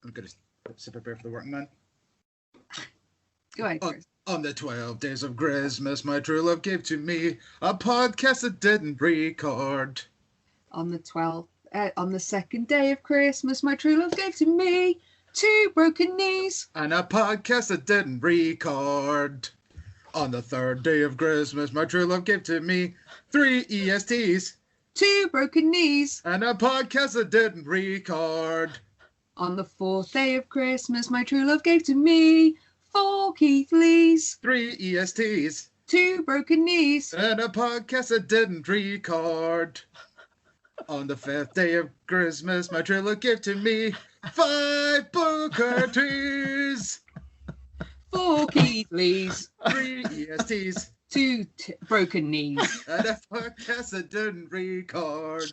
I'm going to sip a beer for the working man. Go ahead, Chris. On the 12 days of Griz-mas, my true love gave to me a podcast that didn't record. On the second day of Christmas, my true love gave to me 2 broken knees. And a podcast that didn't record. On the 3rd day of Christmas, my true love gave to me 3 ESTs. 2 broken knees. And a podcast that didn't record. On the 4th day of Christmas, my true love gave to me 4 Keith Lees. 3 ESTs. 2 broken knees. And a podcast that didn't record. On the 5th day of Christmas, my true love gave to me 5 Booker T's. 4 Keith Lees. 3 ESTs. 2 broken knees. And a podcast that didn't record.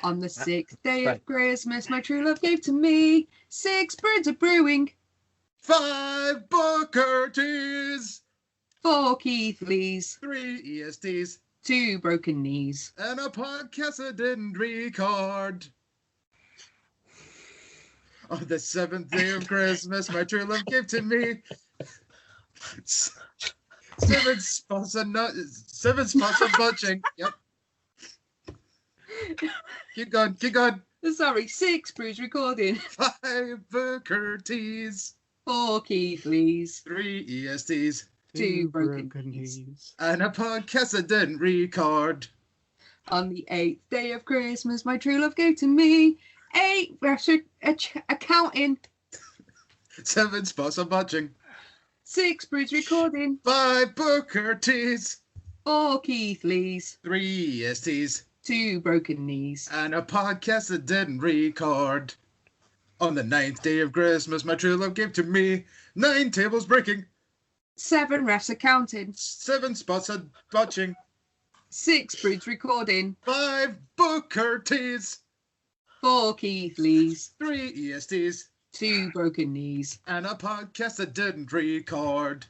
On the 6th day of Christmas, my true love gave to me 6 Brew'd of brewing. 5 Booker T's. 4 Keith Lees. 3 ESTs. 2 broken knees. And a podcast that didn't record. On the 7th day of Christmas, my true love gave to me 7 spots of butching. Yep. Keep going. Sorry, 6 Brew'd recording. 5 Booker T's. 4 Keith Lees. 3 ESTs. 2 broken knees. And a podcast that didn't record. On the 8th day of Christmas, my true love gave to me 8 accounting. 7 spots of butching. 6 Brew'd recording. 5 Booker T's. 4 Keith Lees. 3 ESTs. 2 broken knees. And a podcast that didn't record. On the 9th day of Christmas, my true love gave to me 9 tables breaking. 7 refs accounting. 7 spots of butching. 6 Brew'd recording. 5 Booker T's. 4 Keith Lees. 3 ESTs. 2 broken knees. And a podcast that didn't record.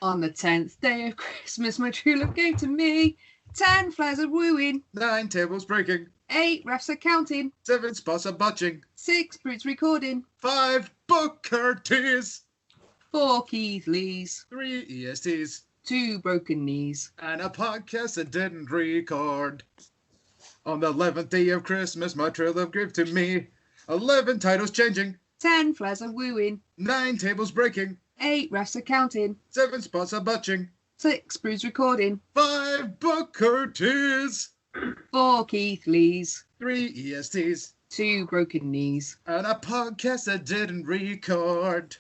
On the 10th day of Christmas, my true love gave to me 10 flares of wooing. 9 tables breaking. 8 refs accounting. 7 spots of butching. 6 Brew'd recording. 5 Booker T's. 4 Keith Lees. 3 ESTs. 2 broken knees. And a podcast that didn't record. On the 11th day of Christmas, my true love gave to me 11 titles changing. 10 flares of wooing. 9 tables breaking. 8 refs accounting. 7 spots of butching. 6 Brew'd recording. 5 Booker T's. 4 Keith Lees. 3 ESTs. 2 broken knees. And a podcast that didn't record.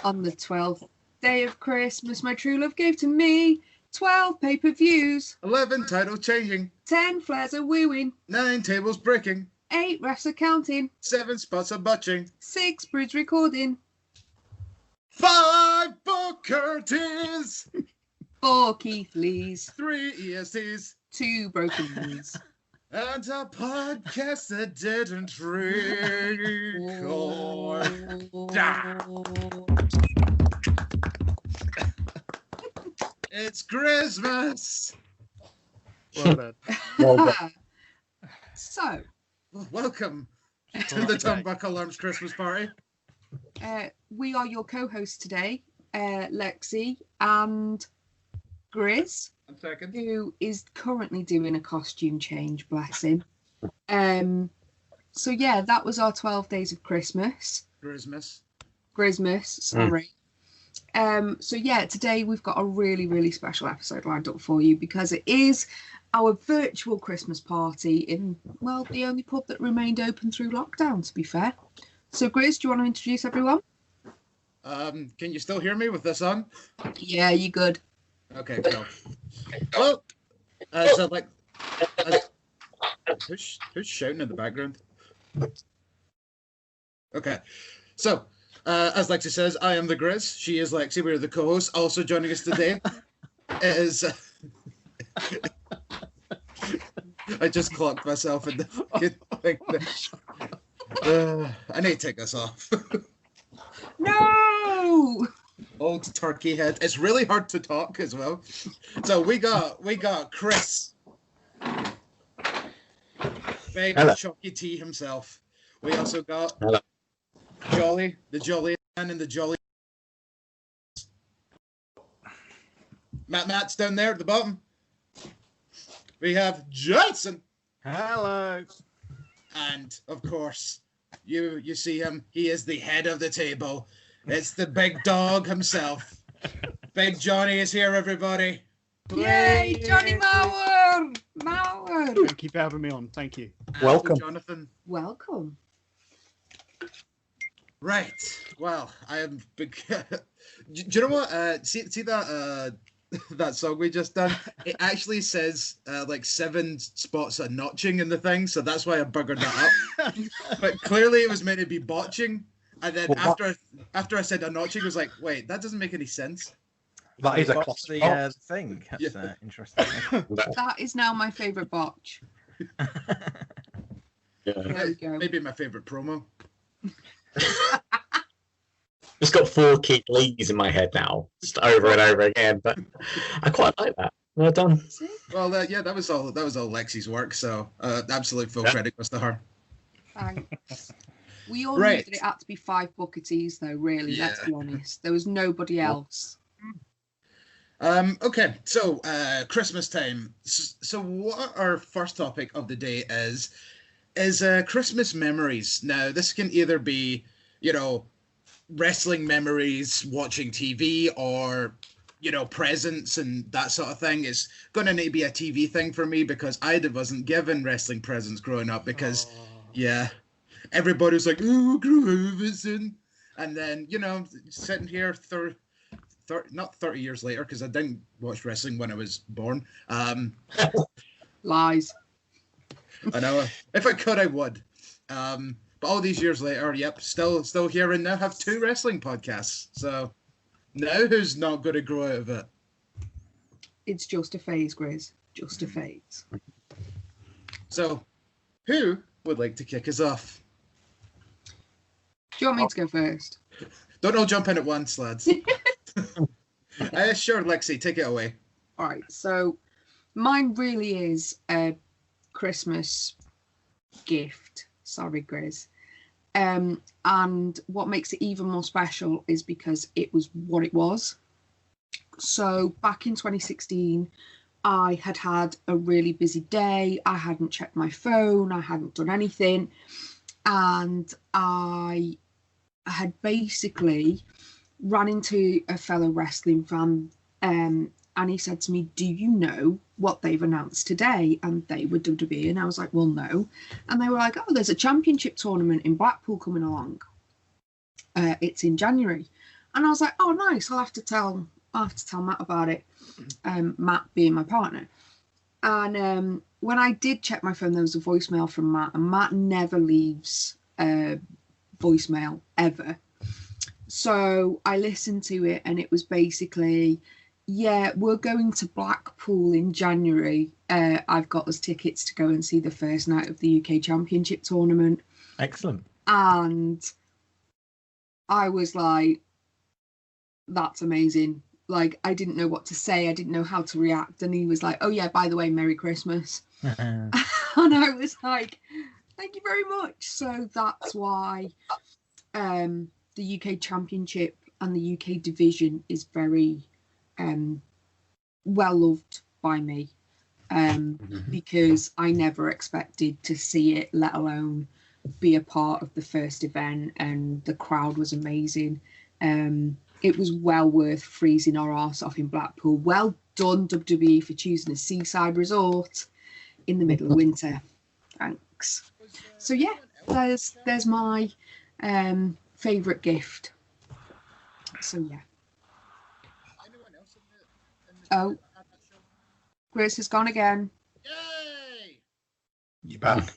On the 12th day of Christmas, my true love gave to me 12 pay-per-views. 11 titles changing. 10 flares of wooing. 9 tables breaking. 8 refs accounting. 7 spots of butching. 6 Brew'd recording. 5 Booker T's. 4 Keith Lees. 3 ESTs. 2 broken knees. And a podcast that didn't record. It's Griz-mas. Well done. So, Welcome to the Turnbuckle Arms Christmas party. we are your co-hosts today, Lexi and Griz, One second. who is currently doing a costume change, bless him. So yeah, that was our 12 days of Christmas. Grizmas, sorry. So yeah, today we've got a really, really special episode lined up for you because it is our virtual Christmas party in, well, the only pub that remained open through lockdown, to be fair. So Griz, do you want to introduce everyone? Can you still hear me with this on? Yeah, you good. Okay, cool. Well, so like, who's shouting in the background? Okay, so as Lexi says, I am the Griz. She is Lexi. We're the co-hosts. Also joining us today is I just clocked myself in the fucking thing. I need to take this off. No! Old turkey head. It's really hard to talk as well. So we got Chris. Big Chucky T himself. We also got Jolly, the Jolly Man, and the Jolly. Matt's down there at the bottom. We have Johnson. Hello. And of course, you see him. He is the head of the table. It's the big dog himself. Big Johnny is here, everybody. Yay, Johnny Mauer! Mauer! Thank you for having me on. Thank you. Welcome, Jonathan. Welcome. Right. Well, I am big. Do you know what? See that that song we just done? It actually says like 7 spots of notching in the thing, so that's why I buggered that up. But clearly, it was meant to be botching, and then after I said a notching, I was like, wait, that doesn't make any sense. that is a What's classic. the thing? That's Yeah. interesting. That is now my favourite botch. Yeah. There we go. Maybe my favorite promo. Just got 4 Keith Lees in my head now, just over and over again. But I quite like that. Well done. See? Well, yeah, that was all Lexi's work. So absolute full credit goes to her. Thanks. We all Right. knew that it had to be 5 Booker T's, though, really, let's Yeah. be honest. There was nobody else. Okay, so Christmas time. So what our first topic of the day is Christmas memories. Now, this can either be, wrestling memories, watching TV, or, presents and that sort of thing. It's going to need to be a TV thing for me because I wasn't given wrestling presents growing up because, everybody was like, ooh, Groovison. And then, sitting here not 30 years later, because I didn't watch wrestling when I was born. Lies. I know. If I could, I would. But all these years later, still here and now have 2 wrestling podcasts. So now who's not going to grow out of it? It's just a phase, Grizz. Just a phase. So who would like to kick us off? Do you want me to go first? Don't all jump in at once, lads. Sure, Lexi, take it away. All right, so mine really is a Christmas gift. Sorry, Grizz. And what makes it even more special is because it was what it was. So back in 2016, I had a really busy day. I hadn't checked my phone. I hadn't done anything. And I had basically ran into a fellow wrestling fan, and he said to me, do you know what they've announced today? And they were WWE, and I was like, well, no. And they were like, oh, there's a championship tournament in Blackpool coming along. It's in January. And I was like, oh, nice. I'll have to tell Matt about it. Matt being my partner. And when I did check my phone, there was a voicemail from Matt, and Matt never leaves voicemail ever. So I listened to it, and it was basically, yeah, we're going to Blackpool in January. I've got us tickets to go and see the first night of the UK Championship tournament. Excellent. And I was like, that's amazing. Like, I didn't know what to say. I didn't know how to react. And he was like, oh, yeah, by the way, Merry Christmas. And I was like, thank you very much. So that's why the UK Championship and the UK division is very well loved by me, because I never expected to see it, let alone be a part of the first event, and the crowd was amazing. It was well worth freezing our arse off in Blackpool. Well done, WWE, for choosing a seaside resort in the middle of winter. Thanks. So yeah, there's my favourite gift. So yeah. Oh, Grace has gone again. Yay! You back?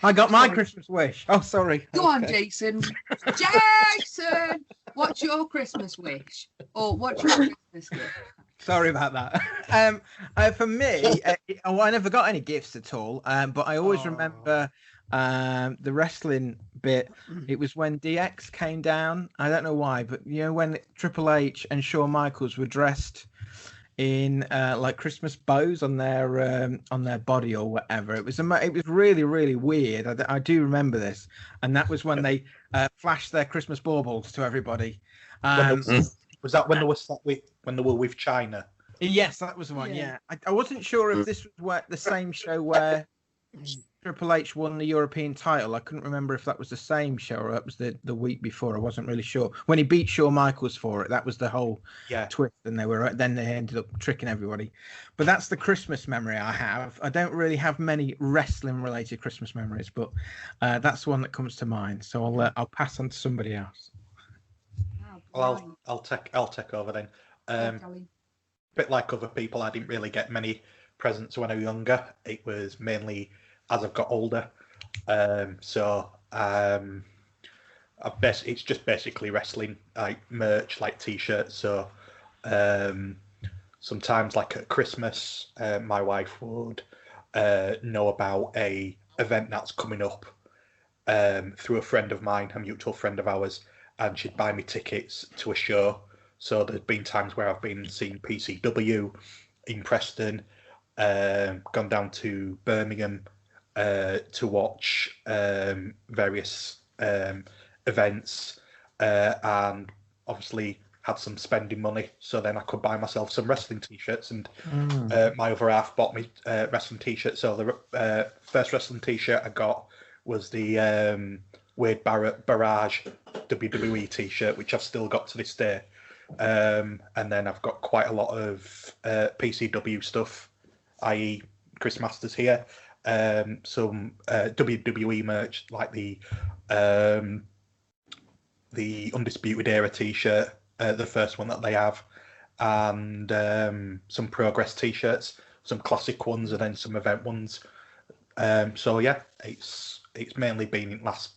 I got my Christmas wish. Oh, sorry. Go on, Jason. Jason, what's your Christmas wish? Or what's your Christmas gift? Sorry about that. For me, I never got any gifts at all. But I always remember the wrestling bit. It was when DX came down. I don't know why, but when Triple H and Shawn Michaels were dressed in like Christmas bows on their body or whatever. It was really, really weird. I do remember this, and that was when they flashed their Christmas baubles to everybody. Was that when they were with China? Yes, that was the one. Yeah, I wasn't sure if this was the same show where Triple H won the European title. I couldn't remember if that was the same show or that was the week before. I wasn't really sure. When he beat Shawn Michaels for it, that was the whole twist, and then they ended up tricking everybody. But that's the Christmas memory I have. I don't really have many wrestling-related Christmas memories, but that's the one that comes to mind. So I'll pass on to somebody else. Well, I'll take over then. A bit like other people, I didn't really get many presents when I was younger. It was mainly as I've got older. It's just basically wrestling, like merch, like t-shirts. So sometimes, like at Christmas, my wife would know about a event that's coming up through a friend of mine, a mutual friend of ours, and she'd buy me tickets to a show. So there's been times where I've been seeing PCW in Preston, gone down to Birmingham to watch various events, and obviously had some spending money, so then I could buy myself some wrestling t-shirts, and my other half bought me wrestling t-shirts. So the first wrestling t-shirt I got was the Wade Barrage WWE t-shirt, which I've still got to this day. And then I've got quite a lot of PCW stuff, i.e. Chris Masters here, some WWE merch like the Undisputed Era t-shirt, the first one that they have, and some Progress t-shirts, some classic ones, and then some event ones. So yeah, it's mainly been in the last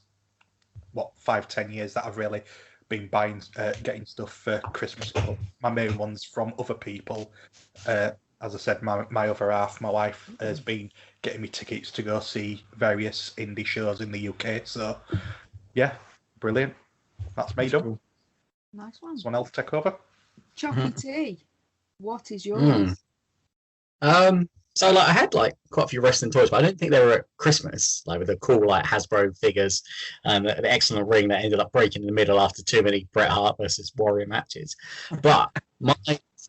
5-10 years that I've really been buying, getting stuff for Christmas. My main ones from other people. As I said, my other half, my wife, has been getting me tickets to go see various indie shows in the UK. So, yeah, brilliant. That's me done. Cool. Nice one. Someone else take over? Choppy T, what is yours? So I had quite a few wrestling toys, but I don't think they were at Christmas, with the cool Hasbro figures and the excellent ring that ended up breaking in the middle after too many Bret Hart versus Warrior matches. But my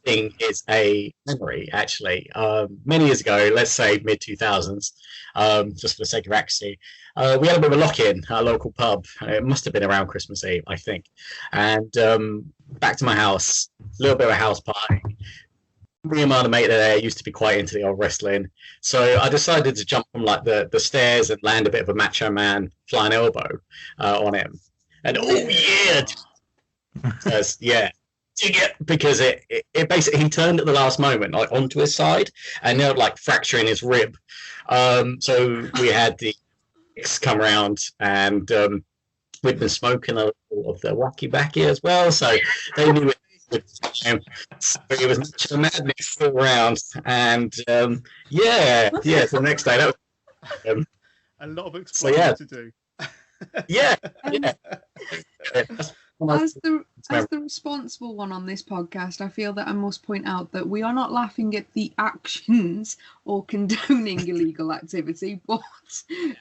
thing is a memory, actually. Many years ago, let's say mid-2000s, just for the sake of accuracy, we had a bit of a lock-in at a local pub. It must have been around Christmas Eve, I think. And back to my house, a little bit of a house party. Me and my mate there used to be quite into the old wrestling, so I decided to jump from the stairs and land a bit of a Macho Man flying elbow on him, and because it basically, he turned at the last moment onto his side and ended up fracturing his rib. So we had the come around, and we'd been smoking a little of the wacky backy as well, so they knew it. So it was Macho Madness all around, and so the next day that was a lot of explaining to do. As the responsible one on this podcast, I feel that I must point out that we are not laughing at the actions or condoning illegal activity, but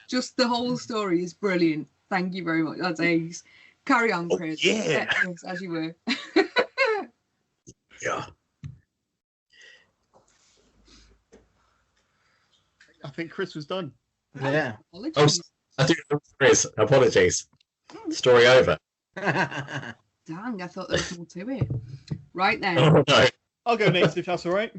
just the whole story is brilliant. Thank you very much. That's ace. Carry on, Chris. As you were. Yeah. I think Chris was done. Yeah. Apologies. I do, Chris. Apologies. Story over. Dang, I thought there was more to it. Right then. Oh, no. I'll go next if that's all right.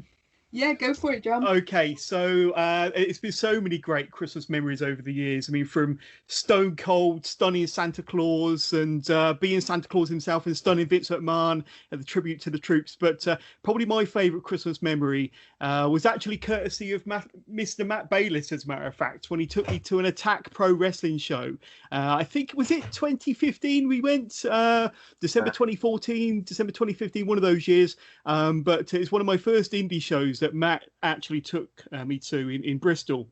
Yeah, go for it, John. Okay, so it's been so many great Christmas memories over the years. I mean, from Stone Cold stunning Santa Claus and being Santa Claus himself and stunning Vince McMahon at the tribute to the troops. But probably my favourite Christmas memory was actually courtesy of Mr. Matt Bayliss, as a matter of fact, when he took me to an Attack Pro Wrestling show. I think, was it 2015 we went? December 2014, December 2015, one of those years. But it's one of my first indie shows that Matt actually took me to in Bristol.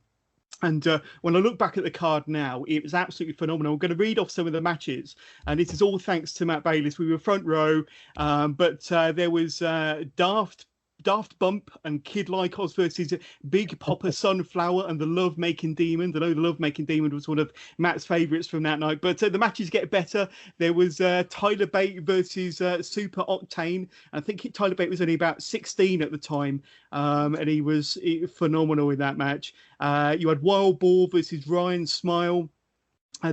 And when I look back at the card now, it was absolutely phenomenal. I'm going to read off some of the matches, and this is all thanks to Matt Bayliss. We were front row, but there was Daft Daft Bump and Kid Lycos versus Big Papa Sunflower and the Love Making Demon. I know the Love Making Demon was one of Matt's favourites from that night, but the matches get better. There was Tyler Bate versus Super Octane. I think Tyler Bate was only about 16 at the time, and he was phenomenal in that match. You had Wild Boar versus Ryan Smile.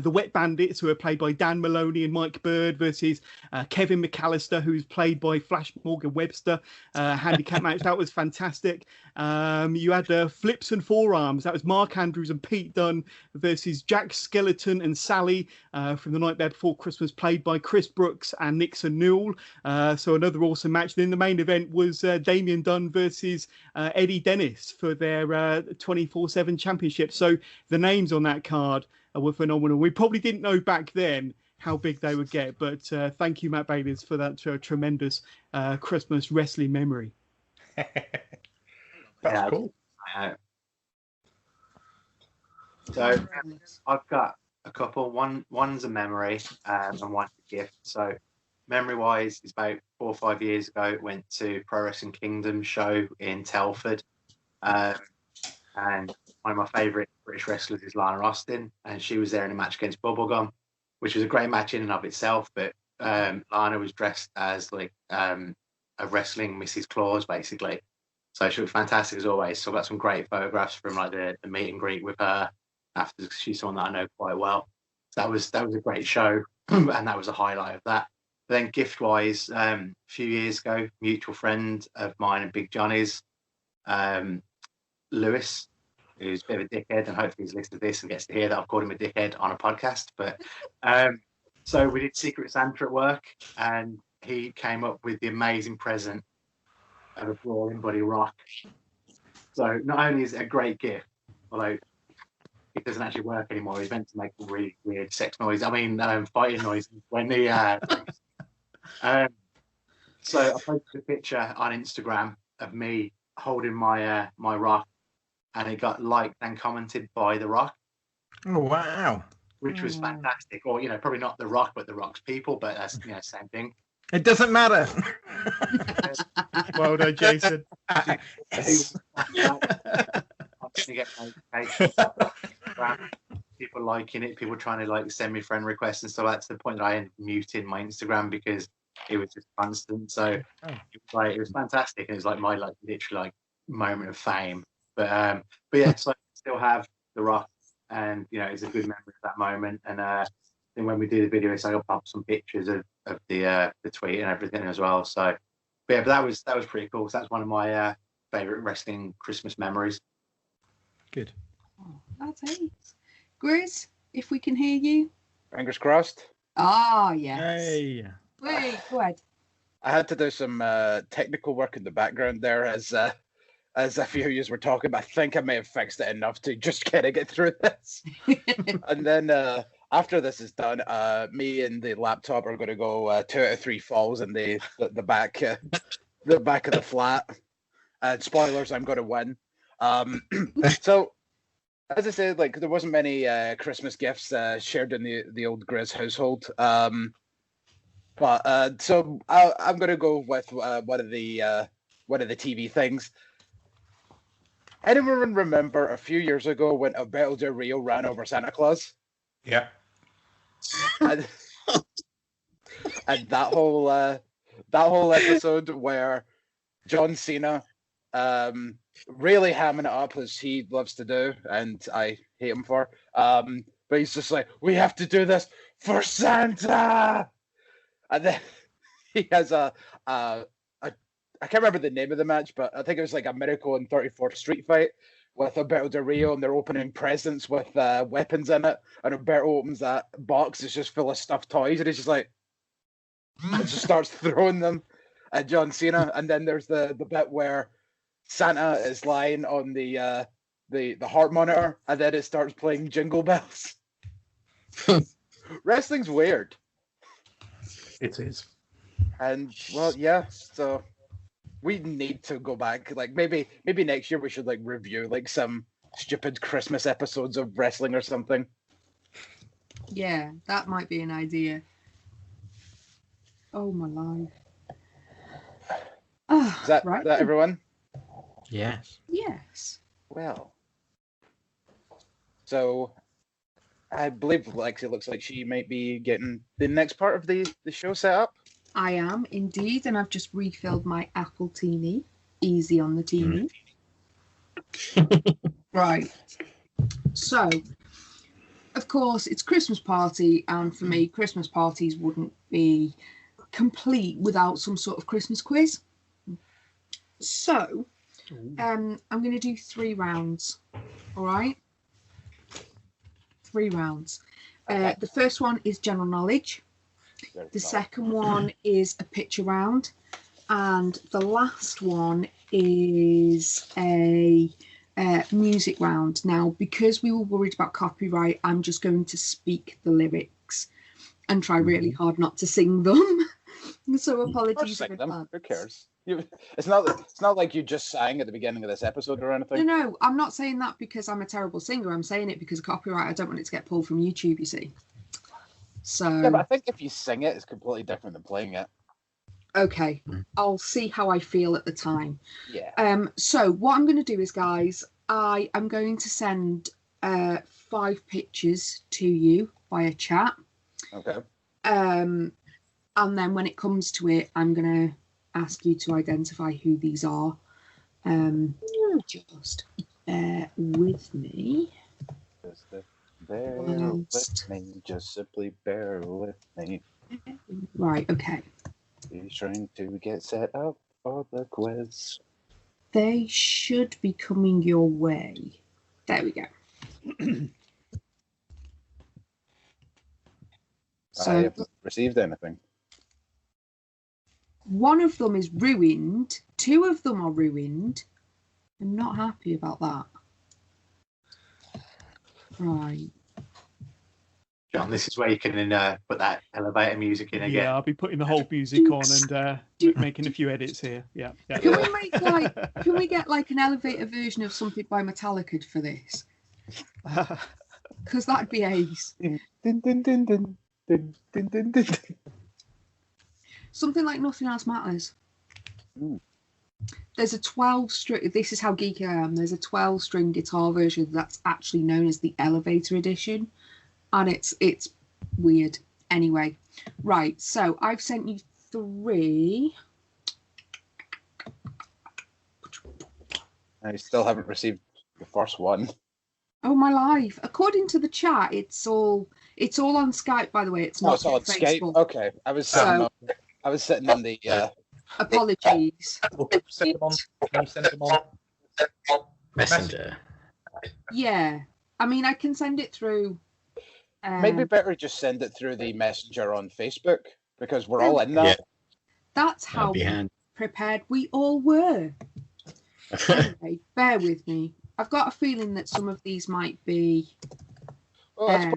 The Wet Bandits, who are played by Dan Maloney and Mike Bird, versus Kevin McAllister, who's played by Flash Morgan Webster. Handicap match, that was fantastic. You had Flips and Forearms. That was Mark Andrews and Pete Dunne versus Jack Skeleton and Sally from the night there before Christmas, played by Chris Brooks and Nixon Newell. So another awesome match. Then the main event was Damien Dunn versus Eddie Dennis for their 24/7 championship. So the names on that card were phenomenal. We probably didn't know back then how big they would get, but thank you, Matt Bayliss, for that tremendous Christmas wrestling memory. That's cool. So I've got a couple. One's a memory and one's a gift. So memory-wise, it's about 4 or 5 years ago. Went to Pro Wrestling Kingdom show in Telford, and one of my favourite British wrestlers is Lana Austin, and she was there in a match against Bubblegum, which was a great match in and of itself. But Lana was dressed as like a wrestling Mrs. Claus, basically. So she was fantastic as always. So I got some great photographs from like the meet and greet with her after. She's someone that I know quite well. So that was a great show, and that was a highlight of that. But then gift-wise, a few years ago, mutual friend of mine and Big Johnny's, Lewis, who's a bit of a dickhead, and hopefully he's listened to this and gets to hear that I've called him a dickhead on a podcast. But so we did Secret Santa at work, and he came up with the amazing present of a Brawling Buddy Rock. So not only is it a great gift, although it doesn't actually work anymore. He's meant to make a really weird sex noise. I mean, fighting noises when he. So I posted a picture on Instagram of me holding my my rock, and it got liked and commented by The Rock. Oh, wow. Which was fantastic. Or, probably not The Rock, but The Rock's people, but that's, same thing. It doesn't matter. Well done, Jason. People liking it, people trying to send me friend requests and stuff. That's the point that I ended up muting my Instagram because it was just constant. So it was fantastic. And it was my literally moment of fame. But yeah, so I still have The Rock, and it's a good memory of that moment. And then when we do the video, so I'll pop some pictures of the tweet and everything as well. So but that was pretty cool. So that's one of my favorite wrestling Christmas memories. Good. Oh, that's it. Griz, if we can hear you. Fingers crossed. Ah, yes. Hey. Wait, go ahead. I had to do some technical work in the background there as a few of you were talking, but I think I may have fixed it enough to just kind of get through this. And then after this is done, me and the laptop are going to go 2 out of 3 falls in the back the back of the flat. Spoilers, I'm going to win. So, as I said, there wasn't many Christmas gifts shared in the old Griz household. But so I'm going to go with one of the TV things. Anyone remember a few years ago when Alberto Del Rio ran over Santa Claus? Yeah. And that whole episode where John Cena really hamming it up as he loves to do, and I hate him for. But he's just like, we have to do this for Santa, and then he has I can't remember the name of the match, but I think it was a Miracle on 34th Street fight with Alberto Del Rio, and they're opening presents with weapons in it, and Alberto opens that box, it's just full of stuffed toys, and he's just and just starts throwing them at John Cena. And then there's the bit where Santa is lying on the heart monitor, and then it starts playing Jingle Bells. Wrestling's weird. It is. And well, yeah, so we need to go back. Maybe next year we should review some stupid Christmas episodes of wrestling or something. Yeah, that might be an idea. Oh my life. Is that right. everyone? Yes. Yes. Well, so I believe Lexi looks like she might be getting the next part of the show set up. I am indeed, and I've just refilled my apple teeny. Easy on the teeny. Right. So, of course, it's Christmas party, and for me, Christmas parties wouldn't be complete without some sort of Christmas quiz. So, I'm going to do 3 rounds. All right? 3 rounds. Okay. The first one is general knowledge. The second one is a picture round. And the last one is a music round. Now, because we were worried about copyright, I'm just going to speak the lyrics and try really hard not to sing them. So apologies in advance. Who cares? It's not like you just sang at the beginning of this episode or anything. No, I'm not saying that because I'm a terrible singer. I'm saying it because of copyright. I don't want it to get pulled from YouTube, you see. So Yeah, but I think if you sing it, it's completely different than playing it. okay, I'll see how I feel at the time. Yeah. So what I'm going to do is, guys, I am going to send 5 pictures to you via chat. Okay. And then when it comes to it, I'm going to ask you to identify who these are. Just bear with me. Bear with me, just simply bear with me. Right, okay. He's trying to get set up for the quiz. They should be coming your way. There we go. I So haven't received anything. one of them is ruined. 2 of them are ruined. I'm not happy about that. Right. John, this is where you can put that elevator music in again. Yeah, I'll be putting the whole music on and making a few edits here. Yeah. Can we make can we get like an elevator version of something by Metallica for this? Because that'd be ace. Dun, dun, dun, dun, dun, dun, dun, dun, dun. Something like Nothing Else Matters. Ooh. There's a 12-string. This is how geeky I am. There's a 12-string guitar version that's actually known as the Elevator Edition, and it's weird. Anyway, right. So I've sent you 3. I still haven't received the first one. Oh my life! According to the chat, it's all on Skype. By the way, it's not It's all on Facebook. Skype. Okay, I was sitting on the. Apologies. Send them on. Can you send them on? Messenger. Yeah, I mean, I can send it through. Maybe better just send it through the messenger on Facebook because we're all in that. Yeah. That's That'd how be handy. prepared we all were. Anyway, bear with me. I've got a feeling that some of these might be. Well,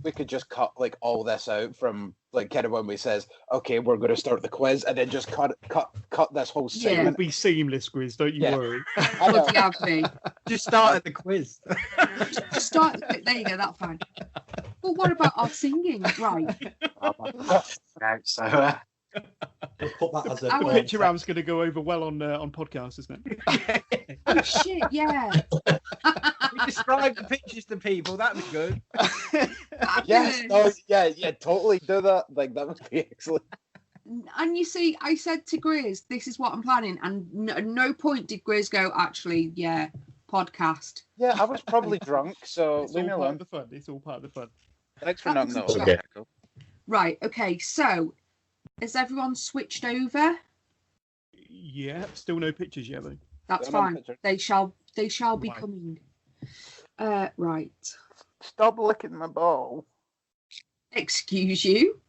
we could just cut like all this out from like kind of when we says, okay, we're going to start the quiz, and then just cut this whole It'll segment. be seamless, Griz. Don't you worry. I know. Would you have me? Just start at the quiz. Start. There you go. That's fine. But what about our singing? Right. Okay, so We'll put that as a The picture round's going to go over well on podcasts, isn't it? Oh shit! Yeah. We describe the pictures to people. That'd be good. Yes, no, yeah, totally do that. Like that would be excellent. And you see, I said to Griz, "This is what I'm planning," and at no point did Griz go, "Actually, yeah, podcast." Yeah, I was probably drunk, so It's leave all me part of alone. the fun. It's all part of the fun. Thanks for knocking that Okay. over. Right. Okay. So, has everyone switched over? Yeah, still no pictures yet, though. That's Still no fine. pictures. They shall be Right. coming. Right. Stop licking my ball. Excuse you.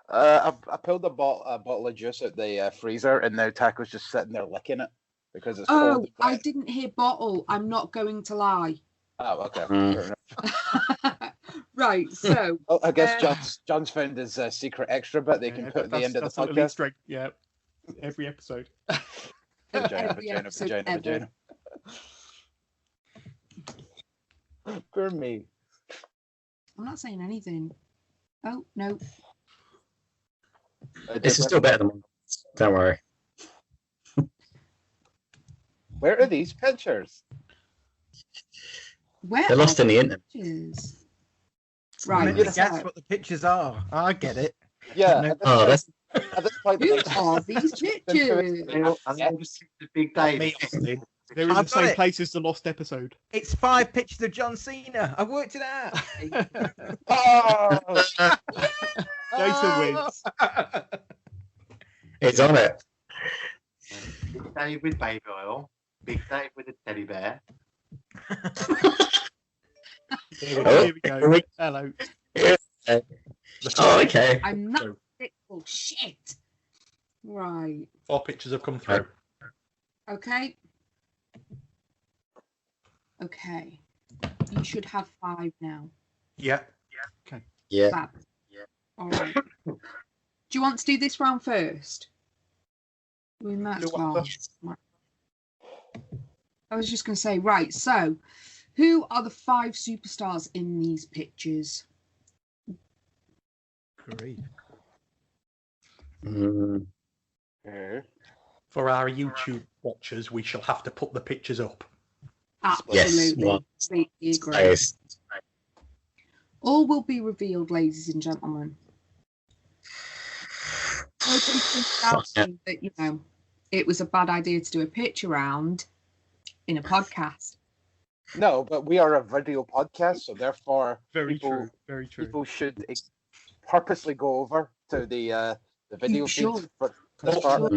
I pulled a bottle of juice out the freezer, and now Taco's just sitting there licking it because it's Oh, cold. I didn't hear bottle. I'm not going to lie. Oh, okay. Mm. Fair enough. Right. So. Oh, I guess John's found his secret extra bit they can put at the end of the That's not elite podcast. strength. Yeah, every episode. Every episode ever. Vagina. For me. I'm not saying anything. Oh no. This is still better than mine. Don't worry. Where are these pictures? Where They're lost are in the internet. pictures? I'm Right. meant to So, guess what the pictures are. I get it. Yeah. No, At this point, who the are these pictures? I think it's the Big Dave. Me, Austin. They're in the I've got same it. place as the lost episode. It's 5 pictures of John Cena. I worked it out. Oh! Jason wins. It's on it. Big Dave with baby oil. Big Dave with a teddy bear. Here we go. Hello. Oh, okay. I'm not sick. Oh, shit. Right. 4 pictures have come through. Okay. Okay. You should have 5 now. Yeah. Yeah. Fab. All right. Do you want to do this round first? We might as Do what well. I was just going to say, right, so who are the 5 superstars in these pictures? Great. Mm. For our YouTube watchers, we shall have to put the pictures up. Absolutely. Well, Completely agree. Nice. All will be revealed, ladies and gentlemen. Nobody thinks doubting that, you know, it was a bad idea to do a picture round in a podcast. No, but we are a video podcast, so therefore Very true. Very true. people should purposely go over to the video You feed should. for this part.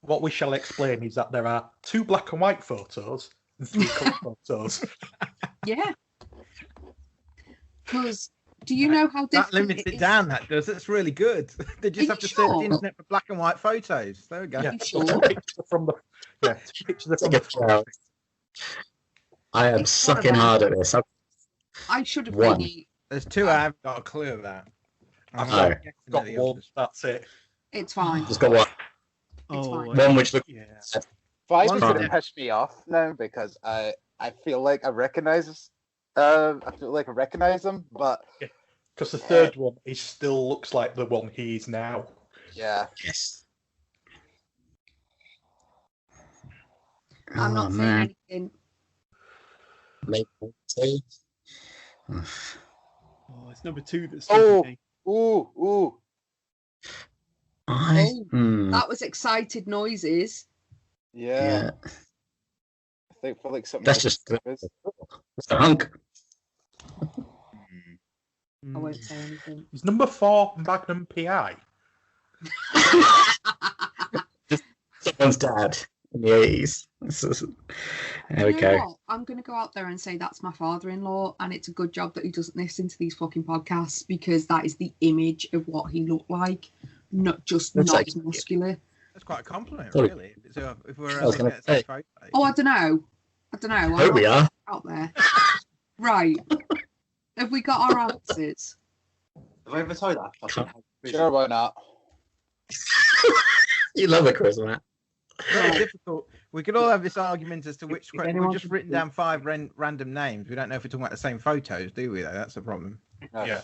What we shall explain is that there are 2 black and white photos and 3 colour photos. Yeah. Because do you know how different That limits it it is? down, that does. That's really good. They just Are have to you search sure? the internet for black and white photos. There we go. Yeah, you so sure? 2 pictures are from the 2 pictures are from Take the a shower. I am It's sucking one of hard them. at this. I should have One. really. There's 2 I haven't got a clue about. I've No. got The 1, others. that's it. It's fine. Just got one. Oh, fine. One which looks. Yeah. 5 is One going time. to piss me off now because I feel like I recognize them, but Because the 3rd one is still looks like the one he is now. yeah. Yes. I'm Oh, not saying man. anything. Maybe 2. Oh, it's number 2 that's Oh. thinking. Ooh. I. Oh, that was excited noises. Yeah. Yeah. I feel like something. That's just. is. It's a hunk. I won't say anything. Is number 4 Magnum PI? Someone's dad in the 80s. There we You know go. what? I'm going to go out there and say that's my father-in-law, and it's a good job that he doesn't listen to these fucking podcasts because that is the image of what he looked like, not just That's not like- as muscular. That's quite a compliment, Sorry. really. So if we're I was gonna say. Oh, I don't know. Hope we are. Out there. Right. Have we got our answers? Have I ever told that? Fucking Sure, why not? You love it, Chris, man. Very difficult. We could all have this argument as to which If we've anyone just could written do- down 5 random names. We don't know if we're talking about the same photos, do we? Though that's the problem. Yeah.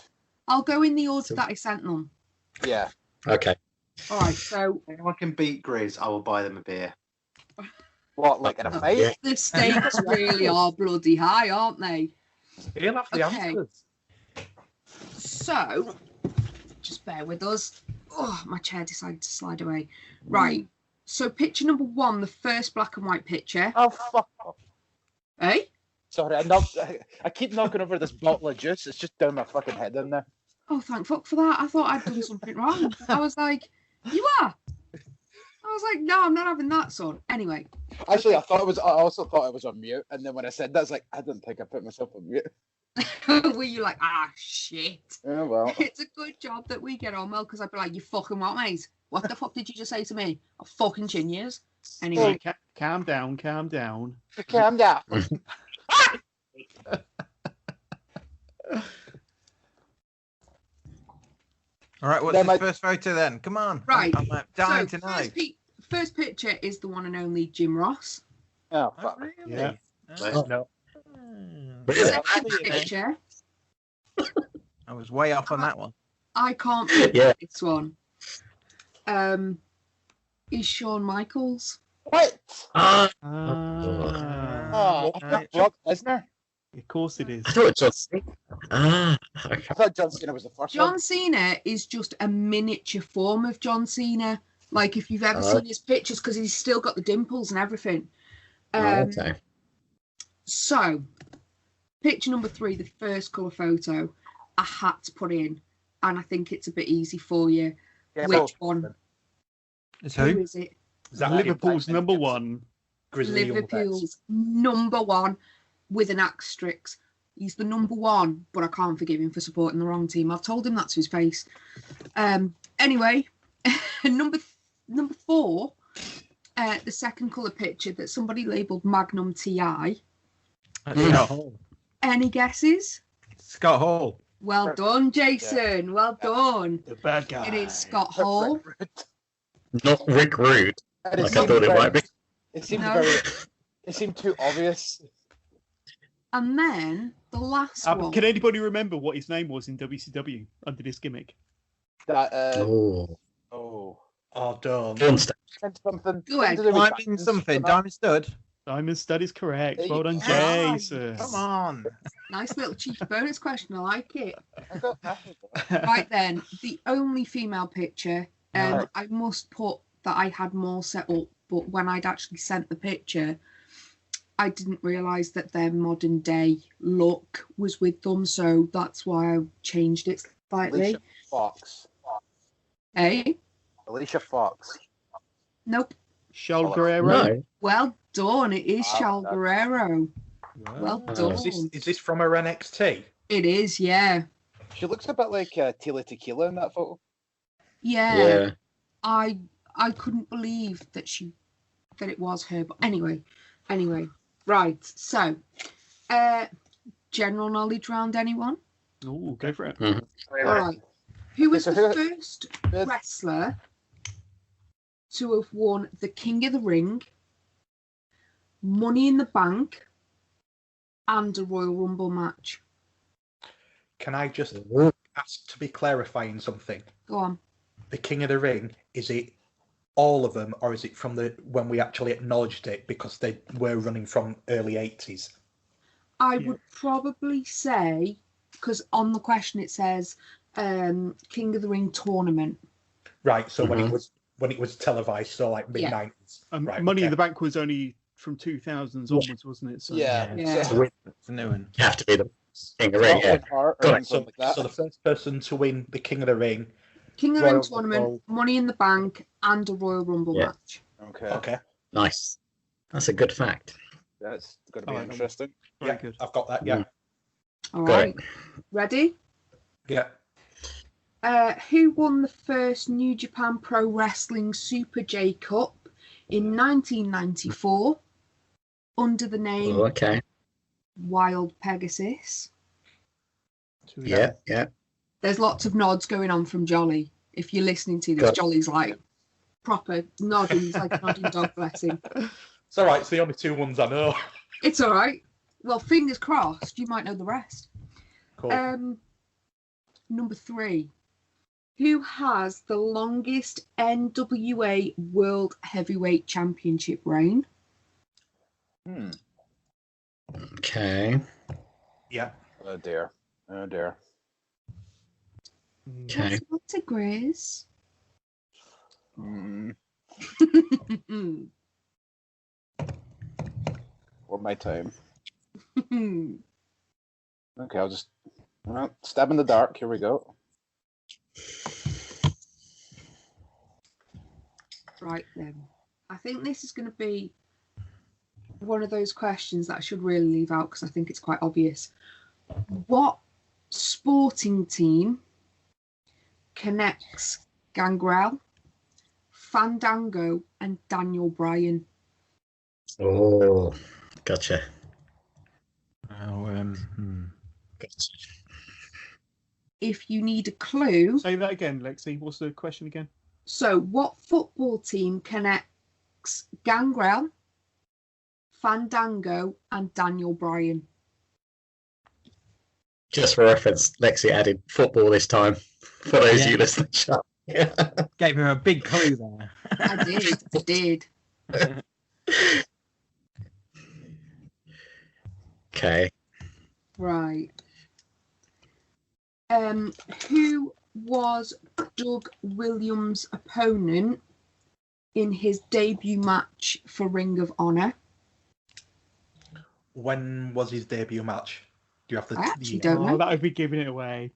I'll go in the order that I sent them. Yeah. Okay. All right. So If anyone can beat Grizz, I will buy them a beer. What, like in a fight? Yeah. the stakes really are bloody high, aren't they? He'll have the Okay. answers. So, just bear with us. Oh, my chair decided to slide away. Right. So, picture number 1, the first black and white picture. Oh, fuck off. Eh? Sorry, I keep knocking over this bottle of juice. It's just down my fucking head in there. Oh, thank fuck for that. I thought I'd done something wrong. I was like, you are? I was like, no, I'm not having that, son. Anyway. Actually, I also thought I was on mute, and then when I said that, I was like, I didn't think I put myself on mute. Were you like, shit. Oh well. It's a good job that we get on well because I'd be like, you fucking what, mate? What the fuck did you just say to me? I'll fucking chin years. Anyway. Right, calm down, calm down. Calm down. All right, what's Then the first photo then? Come on. Right. I'm dying So, to know. first picture is the one and only Jim Ross. Oh, Oh, fuck. really? Yeah. Oh. No. Really? Second picture, I was way off on that one. I can't read Yeah. this one. Is Shawn Michaels. What? Ah, Oh, I thought Brock Lesnar. of course it is. I thought it was John Cena. Okay. I thought John Cena was the first John one. Cena is just a miniature form of John Cena. Like if you've ever seen his pictures, because he's still got the dimples and everything. Okay. So, picture number 3, the first colour photo, I had to put in, and I think it's a bit easy for you. Yeah, Which one? It's Who who? is it? Is that Liverpool's number one. Grizzly Young Vets? Liverpool's number 1 with an asterisk. He's the number 1, but I can't forgive him for supporting the wrong team. I've told him that to his face. Anyway, number 4, the second colour picture that somebody labelled Magnum TI. Scott Hall. Any guesses? Scott Hall. Well done, Jason. Well done. The bad guy. It is Scott Hall. Not Rick Rude, And it like I seemed thought it very- might be. It seemed No. It seemed too obvious. And then the last one. Can anybody remember what his name was in WCW under this gimmick? That Oh, Oh, don't. John St- something. Go ahead. something to do with Diamond diamonds, something. something. Diamond stud. Diamond Stud is correct. There you Well done, go. Jason. Come on. Nice little cheeky bonus question. I like it. I got that. Right then, the only female picture. Right. I must put that I had more set up, but when I'd actually sent the picture, I didn't realise that their modern day look was with them, so that's why I changed it slightly. Alicia Fox. Hey, Alicia Fox. nope. Charles Oh, Guerrero. No. Well done. It is Ah, Charles that- Guerrero. Well done. Is this from her NXT? It is, yeah. She looks a bit like Tila Tequila in that photo. Yeah. I couldn't believe that it was her. But anyway, right. So, general knowledge round anyone? Oh, go for it. All right. Who was So the who- first wrestler to have won the King of the Ring, Money in the Bank, and a Royal Rumble match? Can I just ask to be clarifying something? Go on. The King of the Ring, is it all of them, or is it from the when we actually acknowledged it because they were running from early 80s? I would probably say, because on the question it says King of the Ring tournament. Right. So when it was televised, so like mid Yeah. 90s. Right, Money in okay. the Bank was only from 2000s onwards, wasn't it? So, Yeah. Yeah. So, It's a new one. You have to be the King of the Ring, yeah. Scotland Hart or Got it. something like that. So the first person to win the King of the Ring. King of the Ring Royal tournament, Rumble. Money in the Bank, and a Royal Rumble Yeah. match. Okay. Okay. Nice. That's a good fact. That's going to be I like them. interesting. very Yeah, good. I've got that. Yeah. All Got right. it. Ready? Yeah. Who won the first New Japan Pro Wrestling Super J Cup in 1994 under the name Oh, okay. Wild Pegasus? Yeah. There's lots of nods going on from Jolly. If you're listening to this, Got it. Jolly's like proper nodding. He's like a nodding dog, bless him. It's all right. It's the only two ones I know. It's all right. Well, fingers crossed. You might know the rest. Cool. Number 3. Who has the longest NWA World Heavyweight Championship reign? Okay. Yeah. Oh dear. Oh dear. Okay. What's the Grizz? What my time? Okay, I'll just stab in the dark. Here we go. Right then. I think this is going to be one of those questions that I should really leave out because I think it's quite obvious. What sporting team connects Gangrel, Fandango, and Daniel Bryan? Oh, gotcha. Gotcha. If you need a clue, Say that again, Lexi. What's the question again? so what football team connects Gangrel, Fandango, and Daniel Bryan? Just for reference, Lexi added football this time for those of you listening. Yeah. Gave him a big clue there. I did. Okay. Right. Who was Doug Williams' opponent in his debut match for Ring of Honor? When was his debut match? Do you have the? I actually don't Oh, know. that would be giving it away.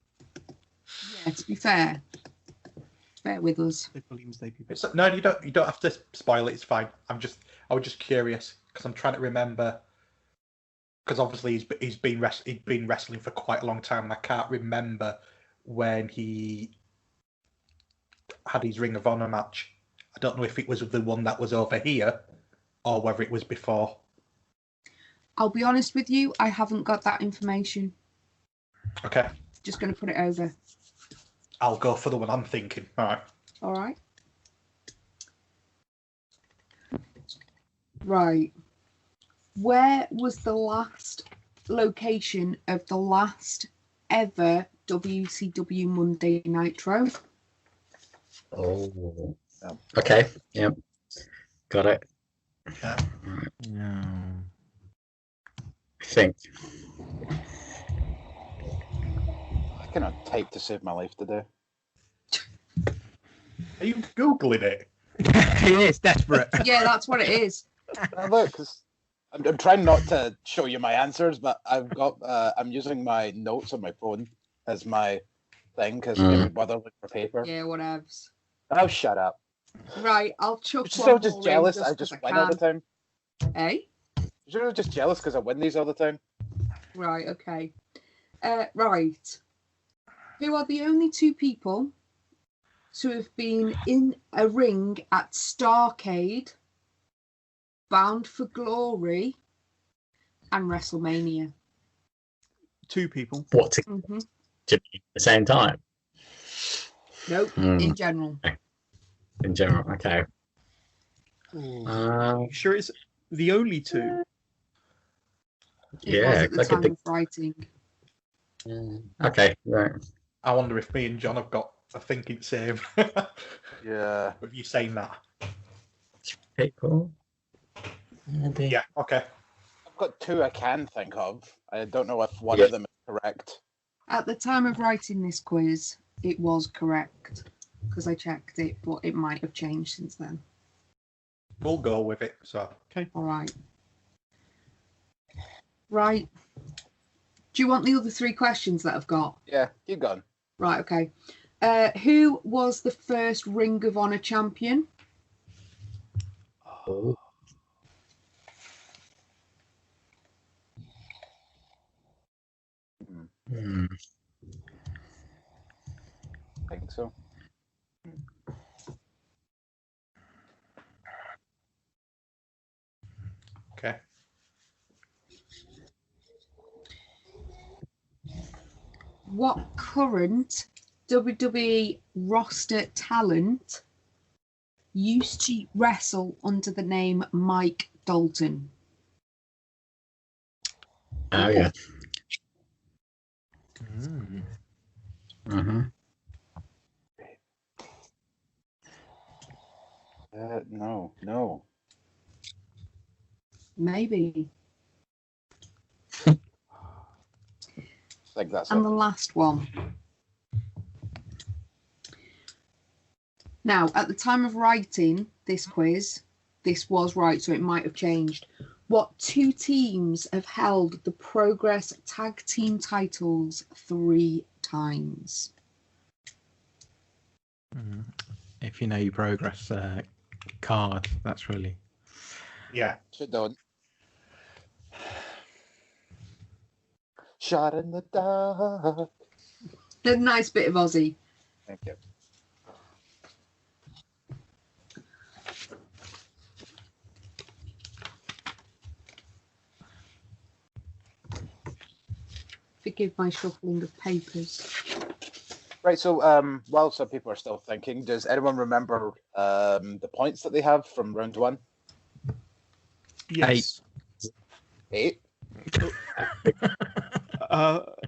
Yeah, to be fair, bear with us. Doug Williams' debut. No, you don't. You don't have to spoil it. It's fine. I was just curious because I'm trying to remember. Because obviously he's been wrestling for quite a long time, and I can't remember when he had his Ring of Honor match. I don't know if it was the one that was over here or whether it was before. I'll be honest with you, I haven't got that information. Okay. Just going to put it over. I'll go for the one I'm thinking. All right. All right. Right. Where was the last location of the last ever WCW Monday Nitro? Oh. Okay. Yep. Got it. Yeah. No. I think. I cannot type to save my life today. Are you googling it? He is desperate. Yeah, that's what it is. Look, 'cause I'm trying not to show you my answers, but I've got I'm using my notes on my phone as my thing because I can't bother looking for paper. Yeah, whatevs. Oh, shut up! Right, I'll chuck You're one so just more jealous. in I 'cause just I win all the can. time. Eh? You're just jealous because I win these all the time. Right, okay. Right. Who are the only two people to have been in a ring at Starrcade, Bound for Glory, and WrestleMania? Two people. What to Mm-hmm. at the same time? Nope, in general. In general, okay. Sure, it's the only two. It was at the time of writing. Okay, right. I wonder if me and John have got a thinking same. Yeah. With you saying that. People. Yeah. Okay. I've got two I can think of. I don't know if one of them is correct. At the time of writing this quiz, it was correct because I checked it, but it might have changed since then. We'll go with it. So. Okay. All right. Right. Do you want the other three questions that I've got? Yeah, keep going. Right, okay. Who was the first Ring of Honor champion? Oh. I think so. Okay. What current WWE roster talent used to wrestle under the name Mike Dalton? Oh, yeah. No. Maybe. I think that's And it. the last one. Now, at the time of writing this quiz, this was right, so it might have changed. What two teams have held the Progress Tag Team titles 3 times? If you know your Progress card, that's really... Yeah. Should done. Shot in the dark. A nice bit of Aussie. Thank you. Forgive my shuffling of papers. Right, so while some people are still thinking, does anyone remember the points that they have from round 1? Yes. 8.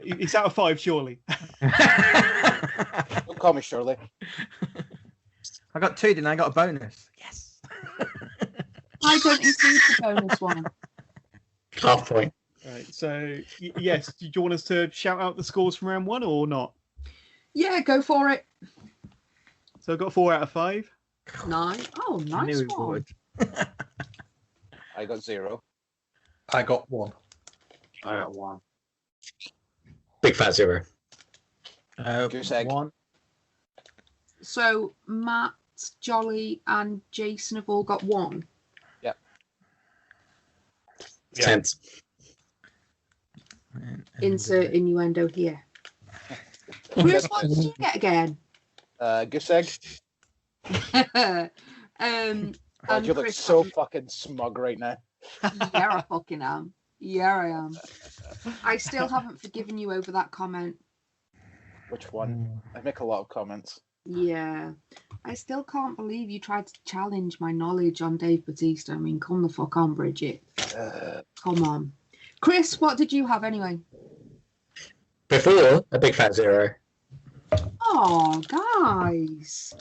It's out of 5, surely. Don't call me Shirley. I got 2, didn't I? I got a bonus. Yes. I don't include the bonus one. Half point. Right. So yes, do you want us to shout out the scores from round 1 or not? Yeah, go for it. So I got 4 out of 5. Nice. Oh, I knew nice he one. would. I got 0. I got 1. I got 1. Big fat 0. Goose egg. 1. So Matt, Jolly, and Jason have all got 1. Yep. Yeah. Tense. Insert innuendo here. Chris, what did you get again? Goose egg. And You look Chris so got- fucking smug right now. Yeah, I fucking am. Yeah, I am. I still haven't forgiven you over that comment. Which one? I make a lot of comments. Yeah. I still can't believe you tried to challenge my knowledge on Dave Bautista. I mean, come the fuck on, Bridget. Come on. Chris, what did you have anyway? Before, a big fat 0. Oh, guys.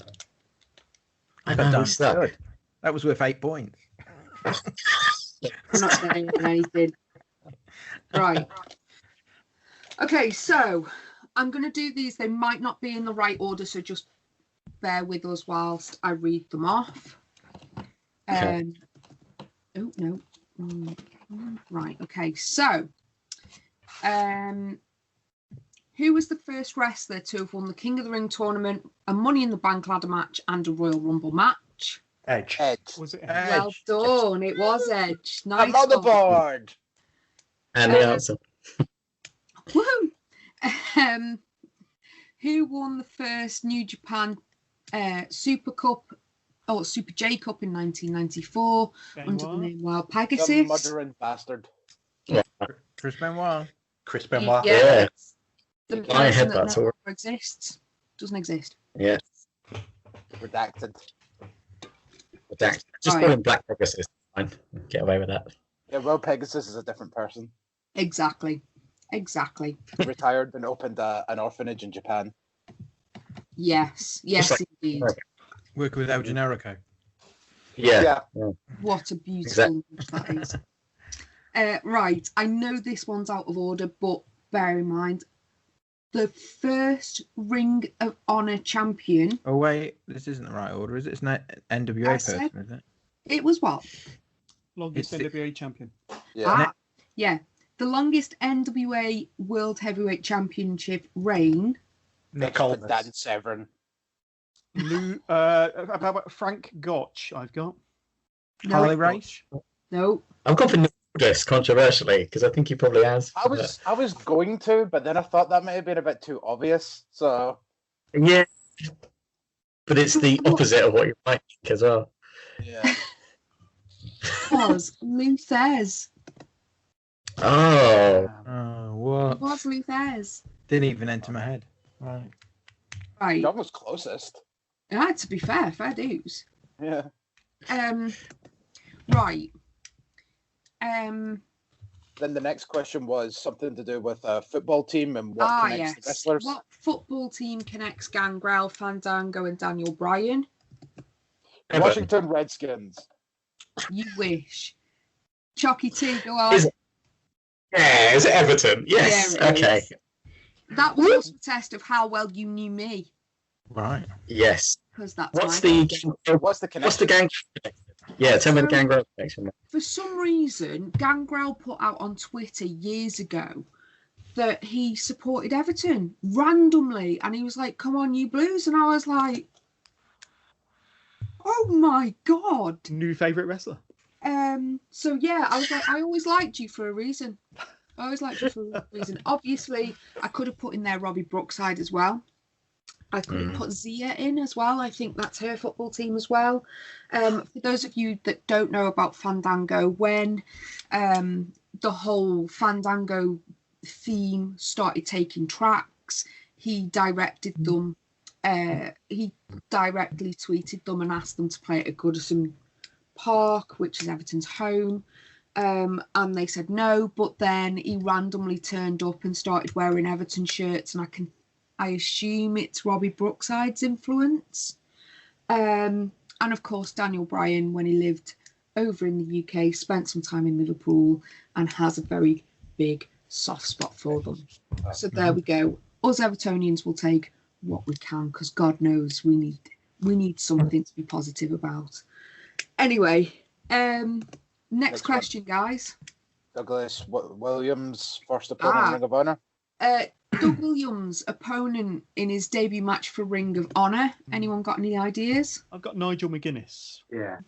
I Got know, done. we stuck. Good. That was worth 8 points. I'm not saying anything. Right. Okay, so I'm going to do these. They might not be in the right order, so just bear with us whilst I read them off. Okay. Oh, no. Right, okay. So, who was the first wrestler to have won the King of the Ring tournament, a Money in the Bank ladder match, and a Royal Rumble match? Edge. Edge. Was it? Well done. It was Edge. Nice. I'm on the one. board. And the answer. Woohoo! Who won the first New Japan Super Cup or Super J Cup in 1994 under the name Wild The Pegasus? murdering bastard. Chris Benoit. Chris Benoit. Yeah. The I person had that that never exists. Doesn't exist. Yeah. Redacted. Just Right. call him Black Pegasus. Fine. Get away with that. Yeah, Will Pegasus is a different person. Exactly. He retired and opened an orphanage in Japan. Yes. Yes, Just like- indeed. Working with El Generico. Yeah. What a beautiful image that is. Right. I know this one's out of order, but bear in mind, the first Ring of Honor champion. Oh, wait. This isn't the right order, is it? It's not NWA I person, said- is it? It was what? Longest It's the- NWA champion. Yeah. Yeah. The longest NWA World Heavyweight Championship reign. Nick For Aldis. Dan Severn. About Frank Gotch, I've got. No, Harley Race. no. I've gone for Nordis, controversially, because I think he probably has. I was going to, but then I thought that might have been a bit too obvious. So Yeah. But it's the opposite of what you might think as well. yeah. Was Luthez. Oh. Oh, what? Was Luthez. Didn't even enter my head. Right. Right. John was closest. Yeah, to be fair dues. Yeah. Right. Then the next question was something to do with a football team and what connects the yes. wrestlers. What football team connects Gangrel, Fandango, and Daniel Bryan? Washington Redskins. You wish. Chalky T, go on. Is it? Yeah, is it Everton? Yes. Yeah, it Okay. is. That was also a test of how well you knew me, Right. Yes. because that's What's my the What's the connection? what's the gang connection? Yeah, tell me the gangrel connection. For some reason, Gangrel put out on Twitter years ago that he supported Everton randomly, and he was like, "Come on, you Blues," and I was like, "Oh my god!" New favourite wrestler. So yeah, I was like, I always liked you for a reason. Obviously, I could have put in there Robbie Brookside as well. I could have put Zia in as well. I think that's her football team as well. For those of you that don't know about Fandango, when the whole Fandango theme started taking tracks, he directed them. He directly tweeted them and asked them to play it at Goodison Park, which is Everton's home. And they said no, but then he randomly turned up and started wearing Everton shirts, and I assume it's Robbie Brookside's influence. And of course, Daniel Bryan, when he lived over in the UK, spent some time in Liverpool, and has a very big soft spot for them. So there we go. Us Evertonians will take what we can, because God knows we need something to be positive about. Anyway, next question, guys. Douglas Williams, first opponent in Ring of Honor. Doug Williams' opponent in his debut match for Ring of Honor. Anyone got any ideas? I've got Nigel McGuinness. Yeah.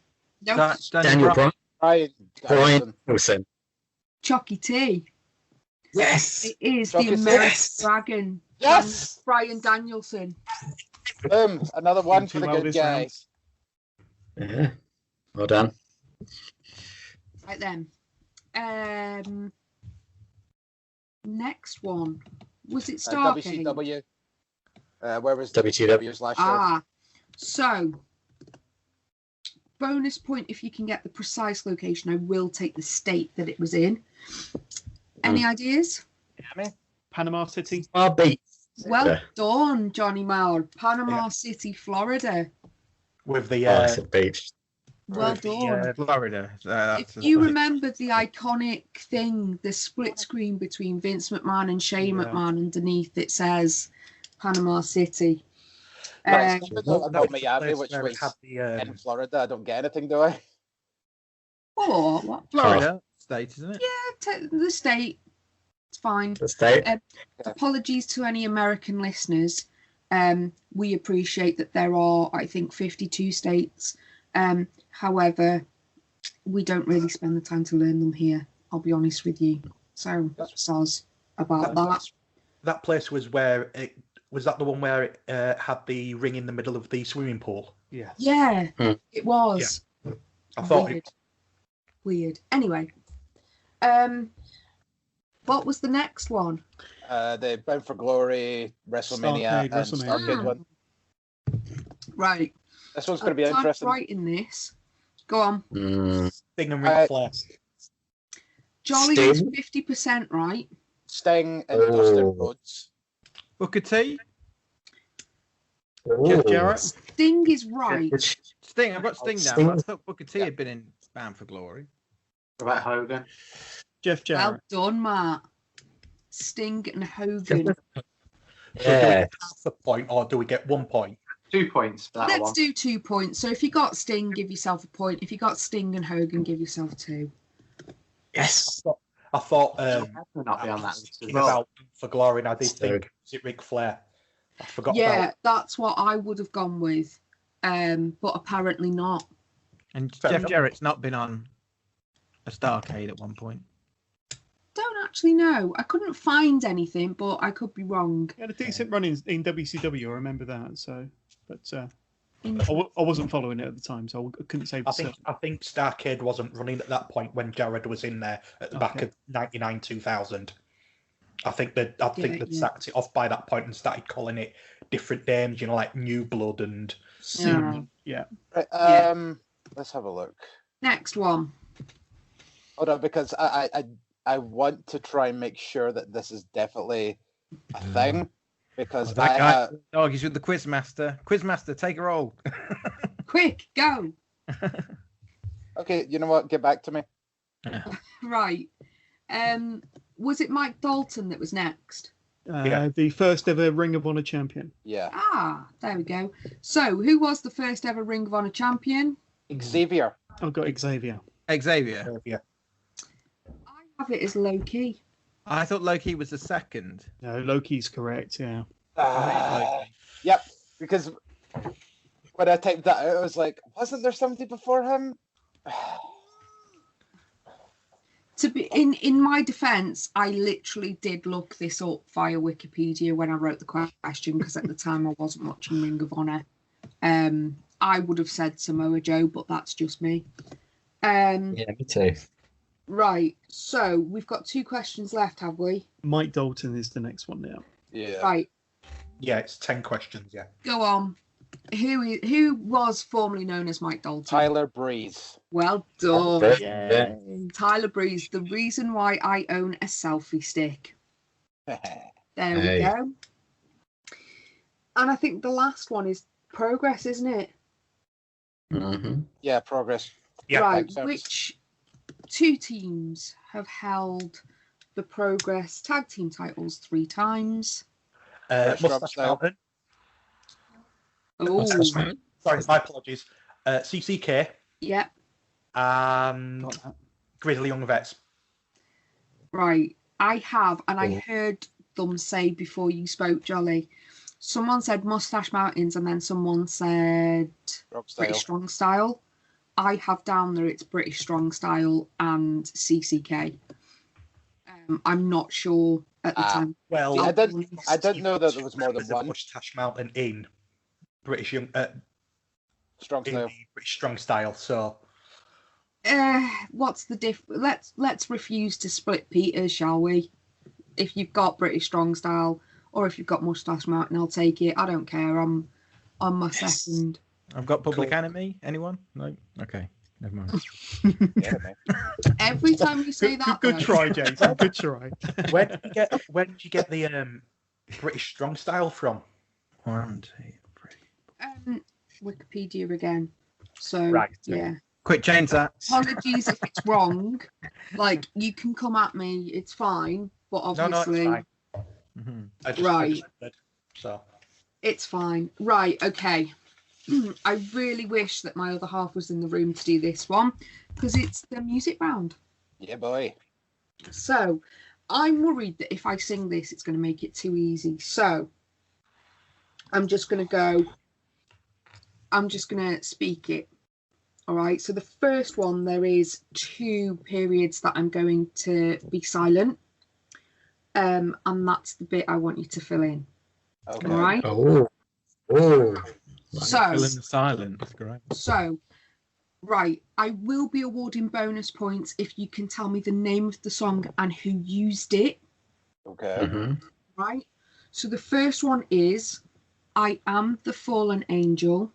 No. Daniel Bryan Wilson. Chalky T. Yes. It is Chalky the American Yes. Dragon. Yes. Brian Danielson. Boom, another one for Two the good eldest guy. rounds. Yeah. Well done. Right then. Next one. Was it Starcade? WCW. Where was WCW. WCW's last show? So bonus point if you can get the precise location. I will take the state that it was in. Any ideas? Miami? Panama City. Beat. Well done, Johnny Mauer. Panama City, Florida. With the It's a beach. Well done. Florida. If you remember the iconic thing, the split screen between Vince McMahon and Shane McMahon, underneath it says Panama City. Right, even though I know that's the Miami, place which where it was had the, in Florida, I don't get anything, do I? What? Florida state, isn't it? Yeah, the state. It's fine. The state. Apologies to any American listeners. We appreciate that there are, I think, 52 states. However, we don't really spend the time to learn them here. I'll be honest with you. So, soz about that. That place was where it was. That the one where it had the ring in the middle of the swimming pool. Yes. Yeah, it was. Yeah. I thought Weird. Anyway, what was the next one? The Bound for Glory, WrestleMania, Starcade, and WrestleMania. Starcade one. Right. This one's going to be I'm interesting. writing this. Go on. Sting and Ric Flair. Jolly Sting? is 50% right. Sting and Dustin Rhodes. Booker T. Jeff Jarrett. Sting is right. Sting. I've got Sting down. Sting. But I thought Booker T had been in Bound for Glory. What about Hogan? Jeff Well Jarrett. done, Matt. Sting and Hogan. Yeah. Half a point, or do we get 1 point? 2 points for that Let's one. do 2 points. So if you got Sting, give yourself a point. If you got Sting and Hogan, give yourself 2. Yes. I thought Will not be on that list as thinking well. about for Glory, and I did So- think, was it Ric Flair? I forgot Yeah, about. that's what I would have gone with. But apparently not. And Fair Jeff enough. Jarrett's not been on a Starcade at one point. Don't actually know. I couldn't find anything, but I could be wrong. He had a decent run in WCW. I remember that. So, but I wasn't following it at the time, so I couldn't say for certain. I think Starcade wasn't running at that point when Jared was in there at the back of 99 2000. I think they'd sacked it off by that point and started calling it different names, you know, like New Blood and Yeah. Right, let's have a look. Next one. Hold on, because I want to try and make sure that this is definitely a thing. Because That guy, he's with the Quizmaster. Quizmaster, take a roll. Quick, go. Okay, you know what? Get back to me. Right. Was it Mike Dalton that was next? The first ever Ring of Honor champion. Yeah. Ah, there we go. So, who was the first ever Ring of Honor champion? Xavier. I've got Xavier. Xavier. yeah. I have it as Loki. I thought Loki was the second. No, Loki's correct. Yeah. Yep. Because when I typed that out, I was like, wasn't there somebody before him? To be in my defence, I literally did look this up via Wikipedia when I wrote the question because at the time I wasn't watching Ring of Honor. I would have said Samoa Joe, but that's just me. Yeah, me too. Right, so we've got 2 questions left, have we? Mike Dalton is the next one now. Yeah. Right, Yeah, it's 10 questions, yeah. go on. Who was formerly known as Mike Dalton? Tyler Breeze. Well done. Yeah. Tyler Breeze, the reason why I own a selfie stick. There we Hey. go. And I think the last one is Progress, isn't it? Mm-hmm. Yeah, Progress. Yeah. Right. Which two teams have held the Progress tag team titles 3 times? Mustache Mountain. Oh, Sorry, my apologies. CCK. Yep. And Grizzly Young Vets. Right. I have, and I heard them say before you spoke, Jolly. Someone said Mustache Mountains, and then someone said British Strong Style. I have down there it's British Strong Style and CCK. I'm not sure at the time. Well, I didn't know that there was more than one. Mustache Mountain in British Young Strong Style. British Strong Style. So, what's the let's refuse to split Peters, shall we? If you've got British Strong Style or if you've got Mustache Mountain, I'll take it. I don't care. I'm on my second. I've got Public Enemy. Anyone? No. Okay. Never mind. Every time you say that, good try, Jason. Good try. Where did you get the British Strong Style from? 1, 2, 3. Wikipedia again. So Right. yeah. Quick, change that. Apologies if it's wrong. Like, you can come at me. It's fine. But obviously, no, it's fine. Mm-hmm. I just did, so it's fine. Right. Okay. I really wish that my other half was in the room to do this one because it's the music round. Yeah, boy. So I'm worried that if I sing this, it's going to make it too easy. So I'm just going to speak it. All right. So the first one, there is 2 periods that I'm going to be silent. And that's the bit I want you to fill in. Okay. All right. Oh. So, Fill in the silent. That's great. So, right, I will be awarding bonus points if you can tell me the name of the song and who used it. Okay. Mm-hmm. Right. So the first one is I Am the Fallen Angel.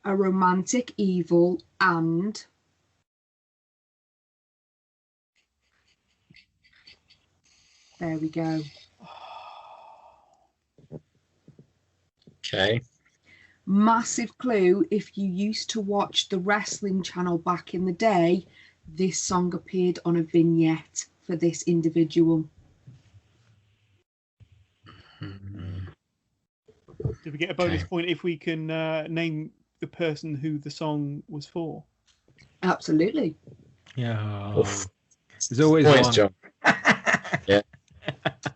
A Romantic Evil and there we go. Okay. Massive clue, if you used to watch the wrestling channel back in the day, this song appeared on a vignette for this individual. Do we get a bonus point if we can name the person who the song was for? Absolutely. Yeah. Oof. There's always Points, one. John. Yeah.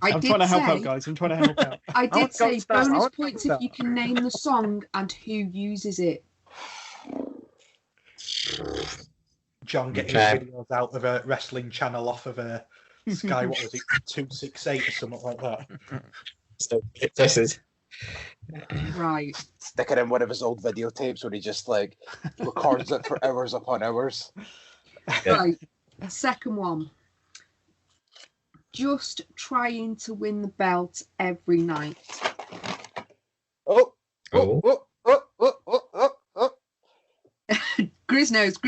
I'm trying to help out, guys. I'm trying to help out. I did say bonus want points that. if you can name the song and who uses it. John getting Okay. videos out of a wrestling channel off of a Sky. What was it? 268 or something like that. So this is Right. Stick it in one of his old videotapes where he just like records it for hours upon hours. Yeah. Right. Second one. Just trying to win the belt every night. Oh, oh, oh, oh, oh, oh, oh, oh. Griz knows.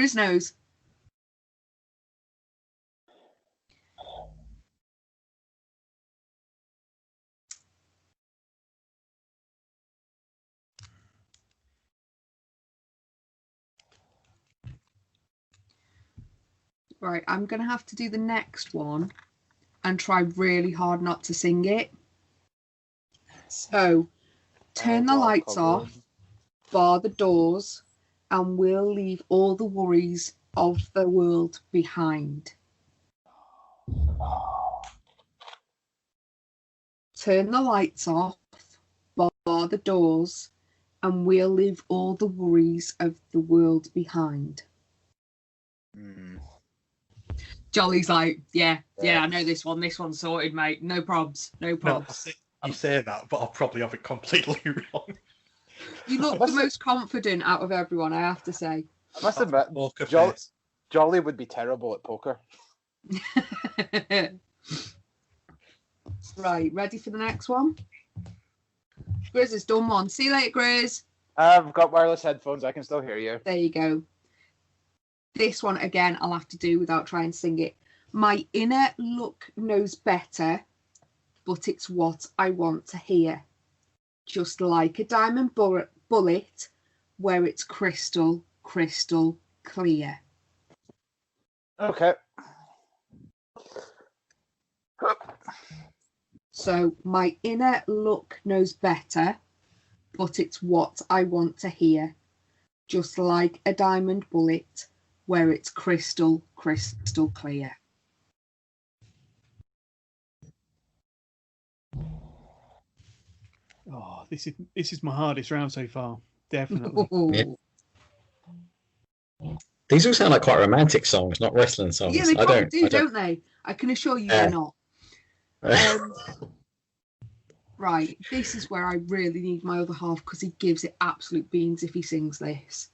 Right, I'm going to have to do the next one and try really hard not to sing it. So, turn the lights off, bar the doors, and we'll leave all the worries of the world behind. Turn the lights off, bar the doors, and we'll leave all the worries of the world behind. Jolly's like, yeah, I know this one. This one's sorted, mate. No probs. No probs. You say that, but I'll probably have it completely wrong. You look the most confident out of everyone, I have to say. I must admit, Poker Jolly, face. Jolly would be terrible at poker. Right, ready for the next one? Grizz has done one. See you later, Grizz. I've got wireless headphones. I can still hear you. There you go. This one, again, I'll have to do without trying to sing it. My inner look knows better, but it's what I want to hear. Just like a diamond bullet, where it's crystal, crystal clear. Okay. So my inner look knows better, but it's what I want to hear. Just like a diamond bullet, where it's crystal, crystal clear. Oh, this is my hardest round so far. Definitely. Yeah. These all sound like quite romantic songs, not wrestling songs. Yeah, they probably don't they? I can assure you they're not. Right, this is where I really need my other half because he gives it absolute beans if he sings this.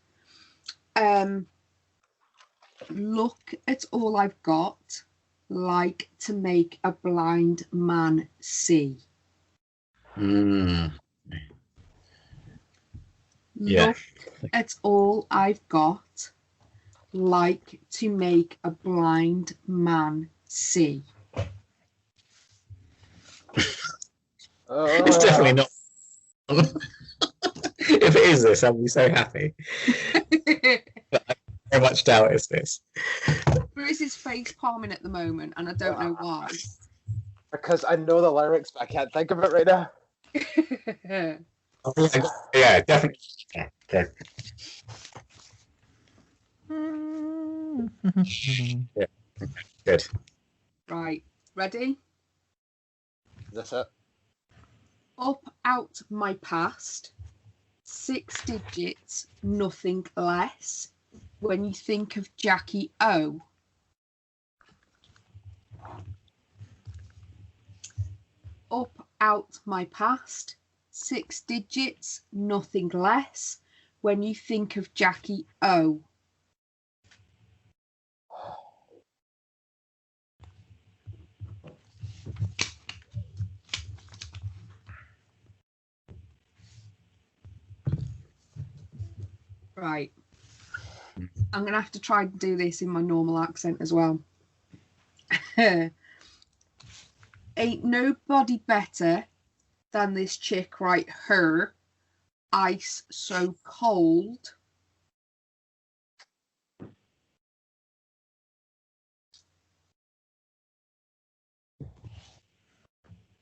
Look at all I've got, like to make a blind man see. Yeah. Look at all I've got, like to make a blind man see. It's definitely not. If it is this, I'll be so happy. But I very much doubt it's this. Bruce is face palming at the moment, and I don't know why. Because I know the lyrics, but I can't think of it right now. Yeah, definitely. Yeah, yeah. Good. Right, ready? That's it. Up out my past, 6 digits, nothing less. When you think of Jackie O. Up out my past, 6 digits, nothing less. When you think of Jackie O. Right. I'm going to have to try and do this in my normal accent as well. Ain't nobody better than this chick right here. Ice so cold.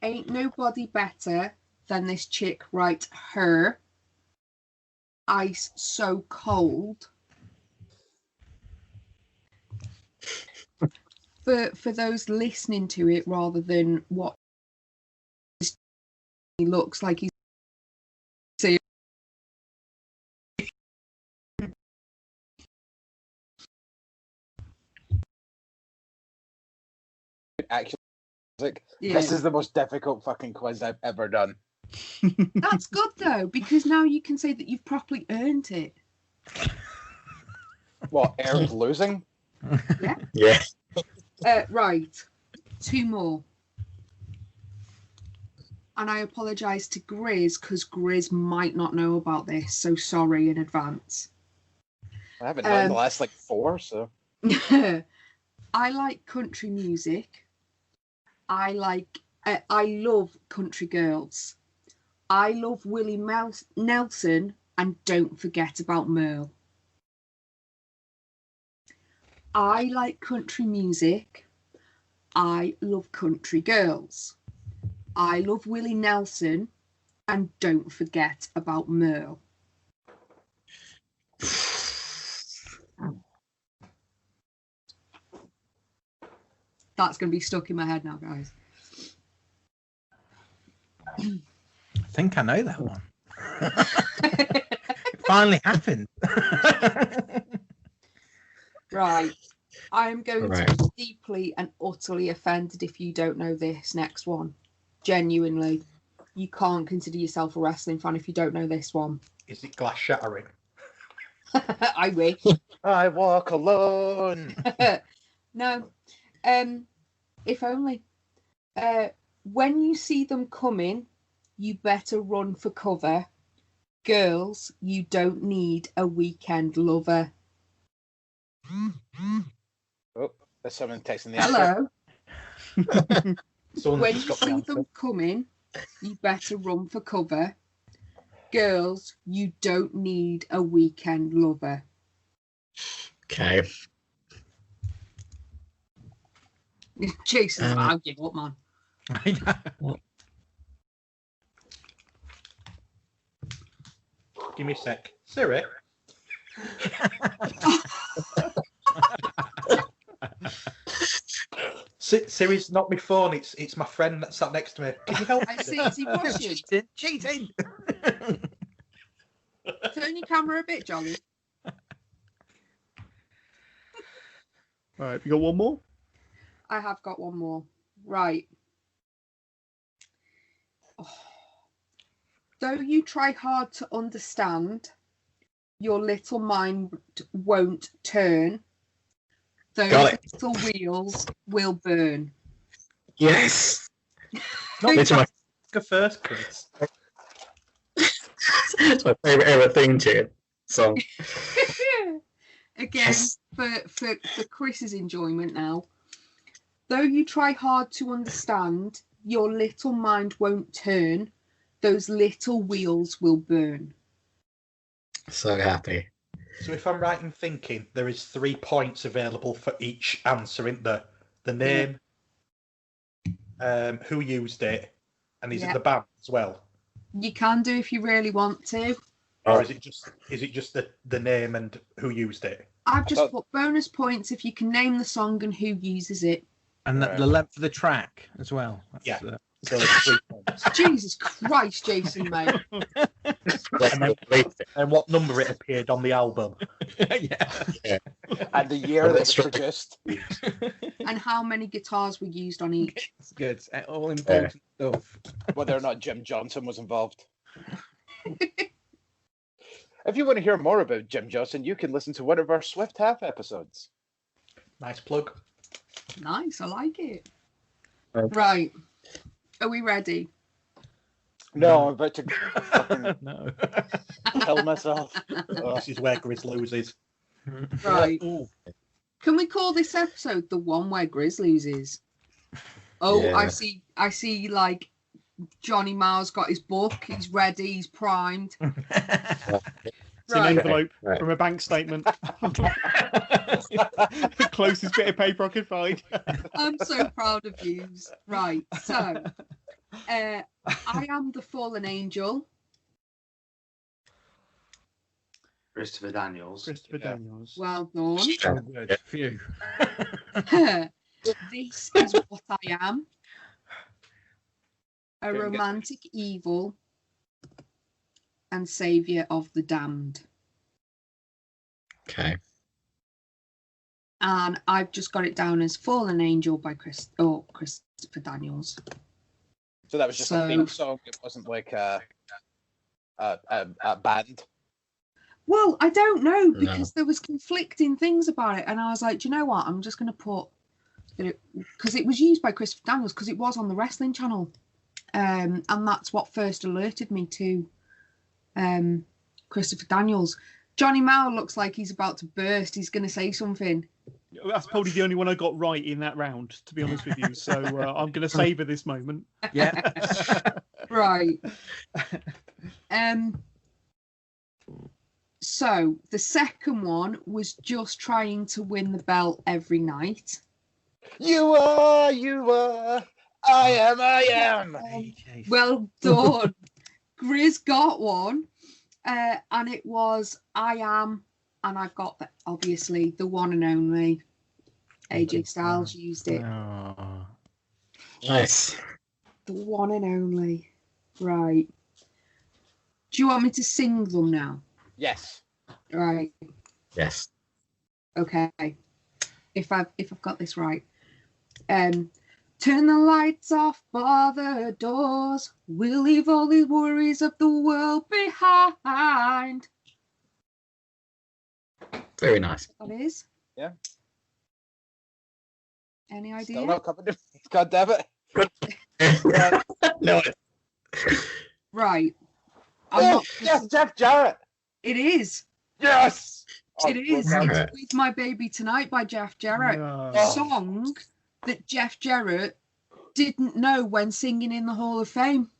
Ain't nobody better than this chick right here. Ice so cold. For those listening to it rather than what he looks like he's saying. Actually, Yeah. this is the most difficult fucking quiz I've ever done. That's good though, because now you can say that you've properly earned it. What, earned losing? Yeah. Yeah. Right, 2 more. And I apologise to Griz because Griz might not know about this, so sorry in advance. I haven't done the last 4, so. I like country music. I love country girls. I love Willie Nelson, and don't forget about Merle. I like country music. I love country girls. I love Willie Nelson, and don't forget about Merle. That's going to be stuck in my head now, guys. I think I know that one. It finally happened. Right. I am going Right. to be deeply and utterly offended if you don't know this next one. Genuinely. You can't consider yourself a wrestling fan if you don't know this one. Is it glass shattering? I wish. I walk alone. No. If only. When you see them coming, you better run for cover. Girls, you don't need a weekend lover. Oh, there's someone texting the answer. Someone's When just you got the see answer. them coming, you better run for cover. Girls, you don't need a weekend lover. Okay. Jason's I'll give up, man. I know. Give me a sec. Siri. Siri's not my phone. It's my friend that sat next to me. Can you help? I see. Is he watching? Cheating. Turn your camera a bit, Jolly. All right, you got one more? I have got one more. Right. Oh. Though you try hard to understand, your little mind won't turn. Those little wheels will burn. Yes. Not the first, Chris. It's my favourite ever theme tune song. Again, for Chris's enjoyment now. Though you try hard to understand, your little mind won't turn. Those little wheels will burn. So happy. So if I'm right in thinking, there is 3 points available for each answer, isn't there? The name, who used it, and is it the band as well? You can do if you really want to. Or is it just the name and who used it? I've just put bonus points if you can name the song and who uses it. And the length of the track as well. That's, so it's 3 points. Jesus Christ, Jason, mate. And what number it appeared on the album. Yeah. And the year that it's produced. And how many guitars were used on each. It's good. All important stuff. Whether or not Jim Johnson was involved. If you want to hear more about Jim Johnson, you can listen to one of our Swift Half episodes. Nice plug. Nice, I like it. Right. Are we ready? No, I'm about to fucking kill myself. This is where Grizz loses. Right. Can we call this episode the one where Grizz loses? Oh, yeah. I see like Johnny Mao's got his book, he's ready, he's primed. It's an envelope from a bank statement. The closest bit of paper I could find. I'm so proud of you. Right, so I am the fallen angel. Christopher Daniels. Well done. Oh, good. Phew. This is what I am. A romantic evil and saviour of the damned. Okay. And I've just got it down as Fallen Angel by Christopher Daniels. So that was just a theme song. It wasn't like a band. Well, I don't know because there was conflicting things about it, and I was like, do you know what? I'm just going to put it because it was used by Christopher Daniels because it was on the Wrestling Channel, and that's what first alerted me to Christopher Daniels. Johnny Mao looks like he's about to burst. He's going to say something. That's probably the only one I got right in that round, to be honest with you. So I'm going to savour this moment. Yeah. Right. So the second one was just trying to win the belt every night. You are, I am. Well done. Grizz got one, and it was I am, and I've got obviously the one and only AJ Styles used it. Oh. Nice. The one and only. Right. Do you want me to sing them now? Yes. Right. Yes. Okay. If I've got this right. Turn the lights off, bar the doors. We'll leave all the worries of the world behind. Very nice. That is? Yeah. Any idea? Still not coming to God damn it. No. Right. Yes, Jeff Jarrett. It is. Yes. It is. It's With My Baby Tonight by Jeff Jarrett. A song that Jeff Jarrett didn't know when singing in the Hall of Fame.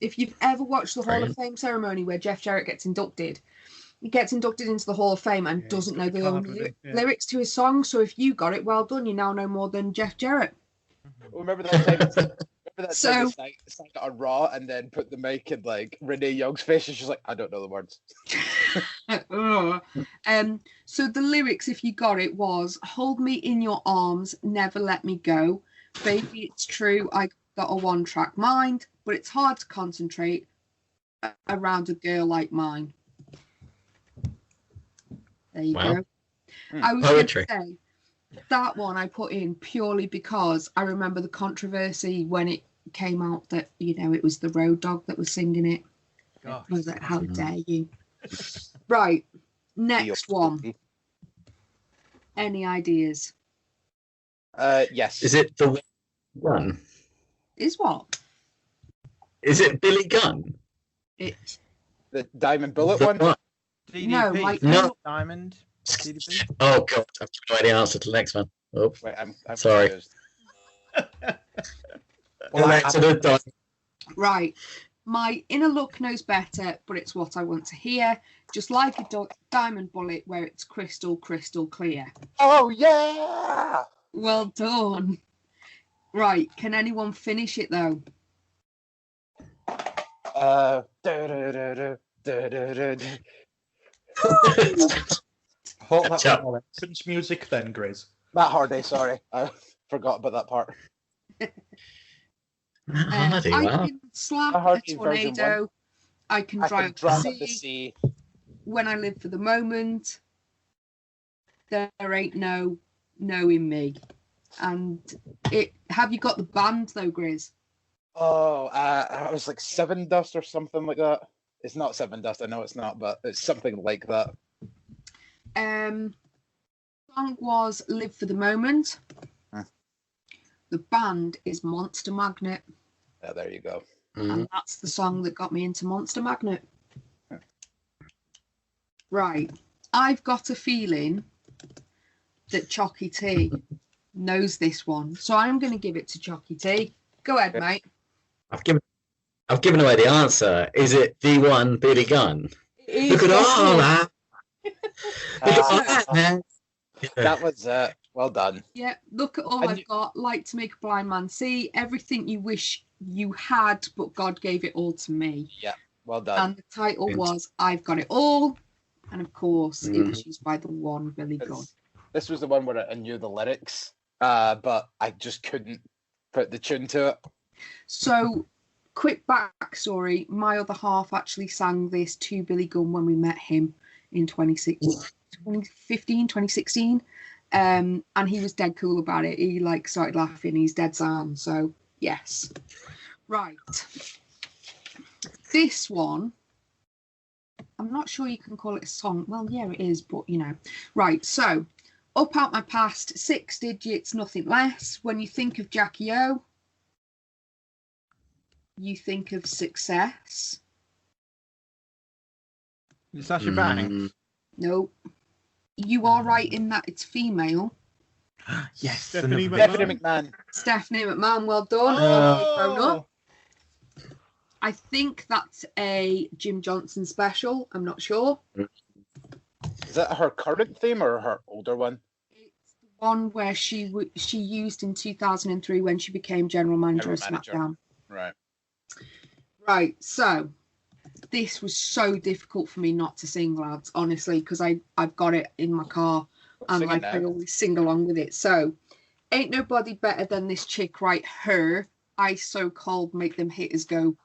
If you've ever watched the Hall of Fame ceremony where Jeff Jarrett gets inducted, he gets inducted into the Hall of Fame and doesn't know the lyrics to his song. So if you got it, well done. You now know more than Jeff Jarrett. Remember that time? Time he sang it on Raw and then put the mic in like Renee Young's face, and she's like, "I don't know the words." So the lyrics, if you got it, was "Hold me in your arms, never let me go, baby. It's true, I got a one-track mind, but it's hard to concentrate around a girl like mine." There you go. I was going to say that one I put in purely because I remember the controversy when it came out that, you know, it was the Road Dogg that was singing it. I was like, how dare you? Right, next one. Any ideas? Yes. Is it the one? Is what? Is it Billy Gunn? It. The Diamond Bullet one? DDP. No, like Diamond. DDP. Oh god, I've given away the answer to the next one. Oh, Wait, I'm sorry. confused. Right. My inner look knows better, but it's what I want to hear. Just like a diamond bullet where it's crystal, crystal clear. Oh, yeah! Well done. Right. Can anyone finish it, though? Hold that one. Finish music then, Griz. Matt Hardy, sorry. I forgot about that part. I can slap a tornado. I can dry up the sea. When I live for the moment, there ain't no in me. And have you got the band though, Griz? Oh, I was like Seven Dust or something like that. It's not Seven Dust, I know it's not, but it's something like that. Song was Live for the Moment. The band is Monster Magnet. Yeah, there you go. And that's the song that got me into Monster Magnet. Right. I've got a feeling that Chalky T knows this one. So I'm going to give it to Chalky T. Go ahead, mate. I've given away the answer. Is it the one Billy Gunn? Look at all that. Look at all that, man. That was well done. Yeah, look at all I've got. Like to make a blind man see. Everything you wish you had, but God gave it all to me. Yeah, well done. And the title was I've Got It All. And of course, it was used by the one Billy Gunn. This was the one where I knew the lyrics, but I just couldn't put the tune to it. So, quick backstory. My other half actually sang this to Billy Gunn when we met him in 2016. And he was dead cool about it. He started laughing. He's dead sound. So, yes. Right. This one, I'm not sure you can call it a song. Well, yeah, it is, but you know. Right, so, Up Out My Past, 6 digits, nothing less. When you think of Jackie O, you think of success. Is Sasha Banks? Nope. You are right in that it's female. Yes, Stephanie McMahon. Stephanie McMahon, well done. I think that's a Jim Johnson special. I'm not sure. Is that her current theme or her older one? It's the one where she used in 2003 when she became general manager of SmackDown. Right. Right. So this was so difficult for me not to sing, lads. Honestly, because I've got it in my car and I always sing along with it. So, ain't nobody better than this chick, right? Her Ice So Cold, make them hitters go.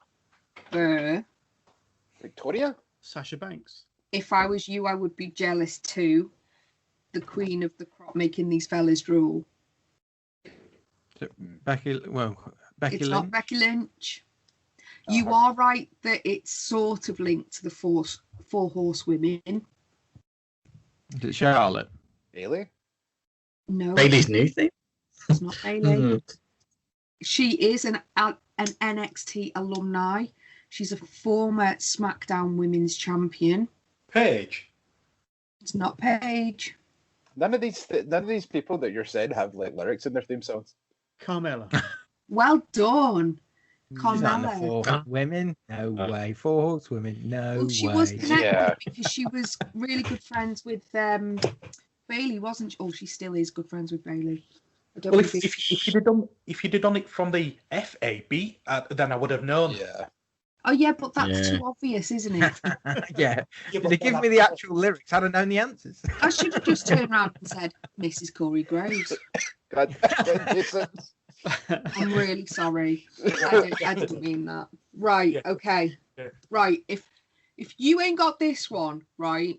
Victoria? Sasha Banks. If I was you, I would be jealous too. The queen of the crop making these fellas drool. Becky It's Lynch? not Becky Lynch. You are right that it's sort of linked to the four horsewomen. Is it Charlotte? Bailey? No. Bailey's new thing? It's not Bailey. She is an NXT alumni. She's a former SmackDown Women's Champion. Paige. It's not Paige. None of these people that you're saying have lyrics in their theme songs. Carmella. Well done. She's not in the Carmella. Four Horsewomen. No way. Four Horsewomen. No Well, she way. was connected Yeah. because she was really good friends with Bailey, wasn't she? Oh, she still is good friends with Bailey. I don't Well, know if you'd have done it from the FAB, then I would have known. Yeah. Oh yeah, but that's Yeah. too obvious, isn't it? Yeah. Yeah, If they give me the actual lyrics, I'd have known the answers. I should have just turned around and said, Mrs. Corey Graves. God, Jason. I'm really sorry. I didn't mean that. Right, Yeah. okay. Yeah. Right, if you ain't got this one, right,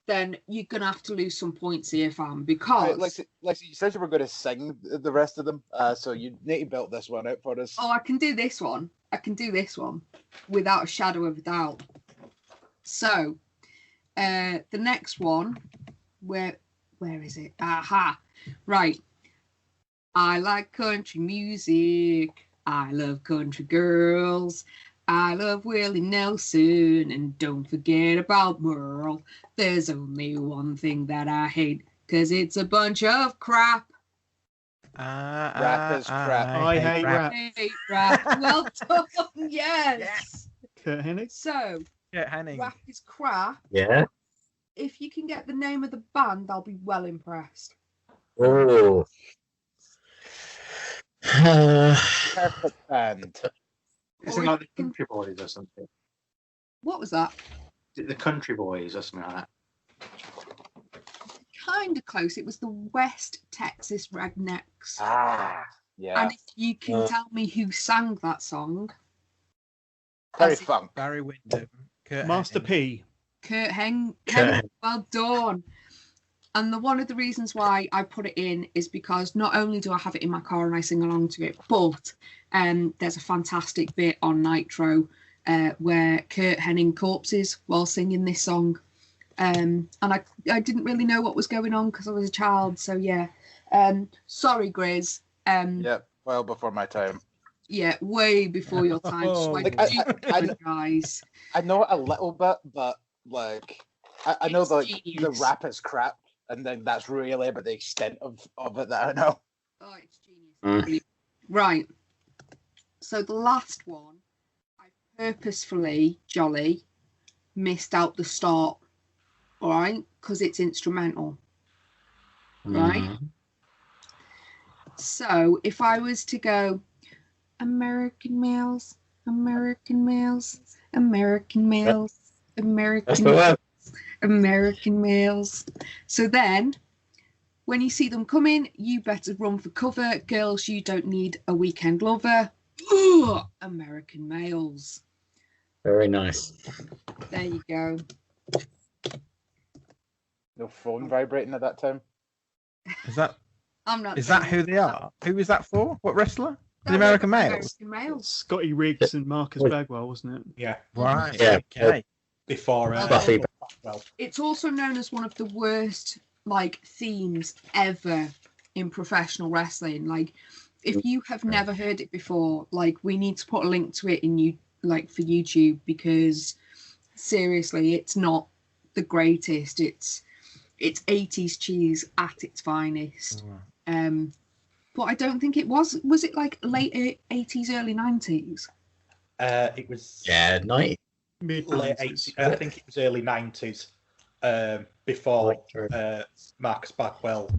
then you're going to have to lose some points here, fam, because... Lexi, you said you were going to sing the rest of them, so you need to build this one out for us. Oh, I can do this one. I can do this one without a shadow of a doubt. So, the next one, where is it? Aha, right. I like country music. I love country girls. I love Willie Nelson, and don't forget about Merle. There's only one thing that I hate, 'cause it's a bunch of crap. Rap is crap. I hate rap. I hate rap. Well done, yes. Yes. Kurt Hennig. So, Yeah, Henning. rap is crap. Yeah. If you can get the name of the band, I'll be well impressed. Oh. Perfect band. Isn't it like the Country Boys or something? What was that? The Country Boys or something like that. Kind of close. It was the West Texas Rednecks. Yeah. And if you can tell me who sang that song, Terry as in Funk. Barry Windham. Kurt Master Hennig. P. Kurt Hennig, Kurt. well done. And one of the reasons why I put it in is because not only do I have it in my car and I sing along to it, but there's a fantastic bit on Nitro where Kurt Hennig corpses while singing this song. And I didn't really know what was going on because I was a child. So, yeah. Sorry, Griz. Yeah, well before my time. Yeah, way before your time. So I Like, do I apologise. I know it a little bit, but like I know It's the genius. rap is crap, and then that's really about the extent of it that I know. Oh, it's genius. Right. So the last one, I purposefully, Jolly, missed out the start. All right, because it's instrumental. Right. Mhm. So if I was to go, American males, American males, American males, That's American the one. American males. So then, when you see them coming, you better run for cover. Girls, you don't need a weekend lover. Ugh, American males. Very nice. There you go. No phone vibrating at that time. Is that I'm not. is that who they are? Who is that for? What wrestler? The American males. American males. Scotty Riggs and Marcus Bagwell, wasn't it? Yeah, Right. Yeah. Okay. before Buffy. well, It's also known as one of the worst themes ever in professional wrestling. Like, if you have never heard it before, we need to put a link to it for YouTube, because seriously, it's not the greatest. It's 80s cheese at its finest. But I don't think it was it late 80s, early 90s? it was Yeah, 90. Mid late 80s. I think it was early 90s. Before Marcus Bagwell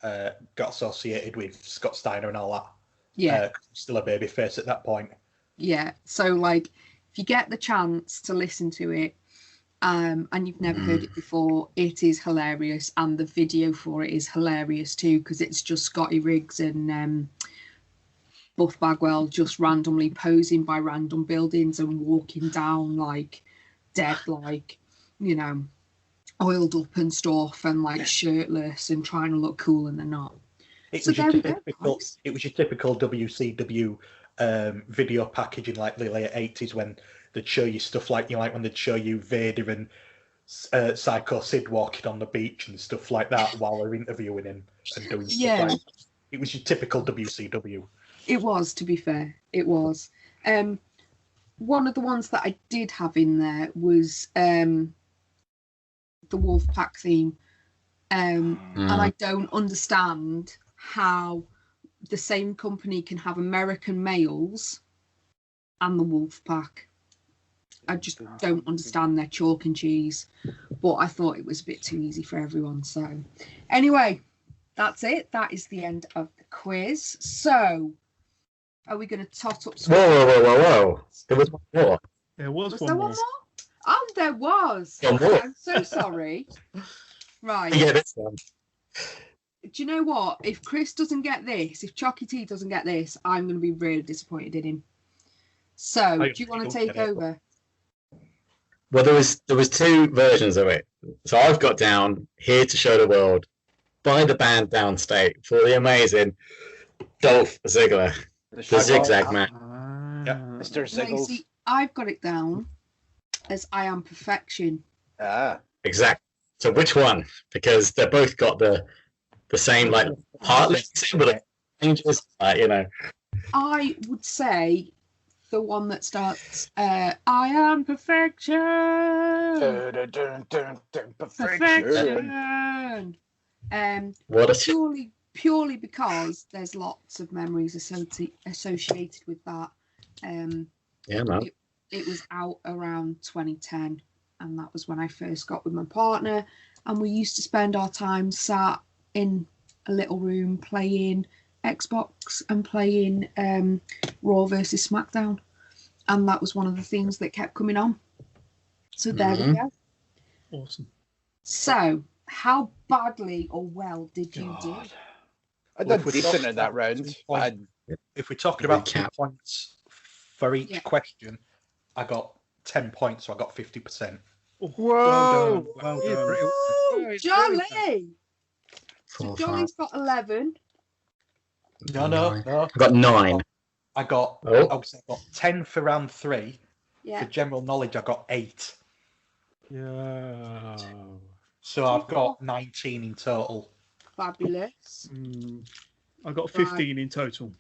got associated with Scott Steiner and all that. Yeah. Still a baby face at that point. Yeah. So if you get the chance to listen to it, and you've never heard it before, it is hilarious, and the video for it is hilarious too, because it's just Scotty Riggs and Buff Bagwell just randomly posing by random buildings and walking down dead, oiled up and stuff, and shirtless and trying to look cool, and they're not. It So was, there your we go, typical, guys. it was your typical WCW video package in the late 80s, when they'd show you stuff when they'd show you Vader and Psycho Sid walking on the beach and stuff like that while they're interviewing him and doing stuff Yeah. like that. It was your typical WCW. It was, to be fair. It was. One of the ones that I did have in there was the Wolfpack theme. And I don't understand how the same company can have American males and the wolf pack. I just don't understand their chalk and cheese, but I thought it was a bit too easy for everyone. So anyway, that's it. That is the end of the quiz. So are we going to tot up? Whoa. There was one more. There was there one more? Oh, there was. One more. I'm so sorry. Right. Yeah, this one. Do you know what? If Chris doesn't get this, if Chalky T doesn't get this, I'm going to be really disappointed in him. So, do you want to take over? Well, there was two versions of it. So I've got down Here to Show the World by the band Downstate for the amazing Dolph Ziggler, the Zigzag Man. Mr. Ziggles. See, I've got it down as I Am Perfection. Exactly. So which one? Because they both got the same like partly similar changes, you know. I would say the one that starts I am perfection. Perfection. What a purely because there's lots of memories associated with that. Yeah, man. It was out around 2010, and that was when I first got with my partner, and we used to spend our time sat in a little room playing Xbox and playing Raw versus SmackDown, and that was one of the things that kept coming on. So there we go. Awesome. So, how badly or well did you do? I did decent in that round. If we're talking about 2 points for each question, I got 10 points, so I got 50%. Whoa! Well done. Ooh, Jolly! So Jolly's got 11. No. I got 9. I got 10 for round 3. Yeah. For general knowledge, I got 8. Yeah. So I've got 19 in total. Fabulous. I got 15 in total.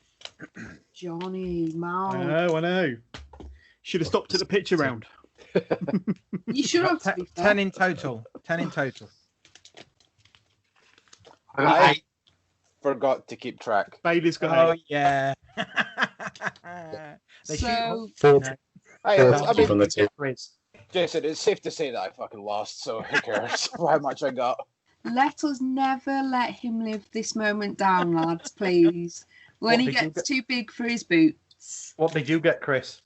Johnny, Mal. I know. Should have stopped at the picture round. You should have. 10 in total. 10 in total. I forgot to keep track. Bailey's got Oh, yeah. So, 14. I mean, From the two. Jason, it's safe to say that I fucking lost, so who cares how much I got? let us never let him live this moment down, lads, please. When he gets too big for his boots. What did you get, Chris?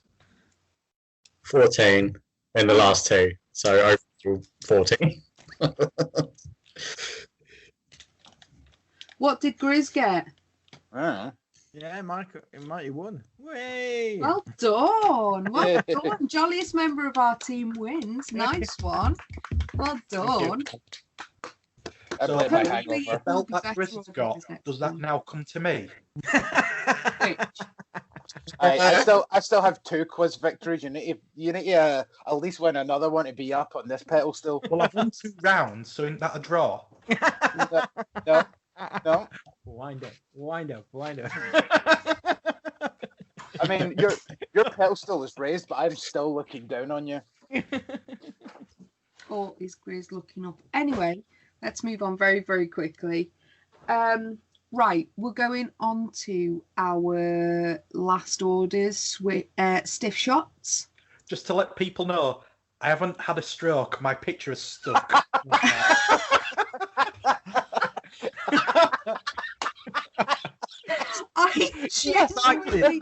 14 in the last two, so overall 14. What did Griz get? Yeah, Mighty won. Way! Well done. Well done. Jolliest member of our team wins. Nice one. Well done. I blame my hangover. The belt that Chris has got, does that now come to me? I still have 2 quiz victories. You need to at least win another one to be up on this pedestal. Well, I've won 2 rounds, so isn't that a draw? No. Wind up. I mean, your pedestal is raised, but I'm still looking down on you. Or is Griz looking up? Anyway, let's move on very, very quickly. Right, we're going on to our last orders with stiff shots. Just to let people know, I haven't had a stroke. My picture is stuck. I genuinely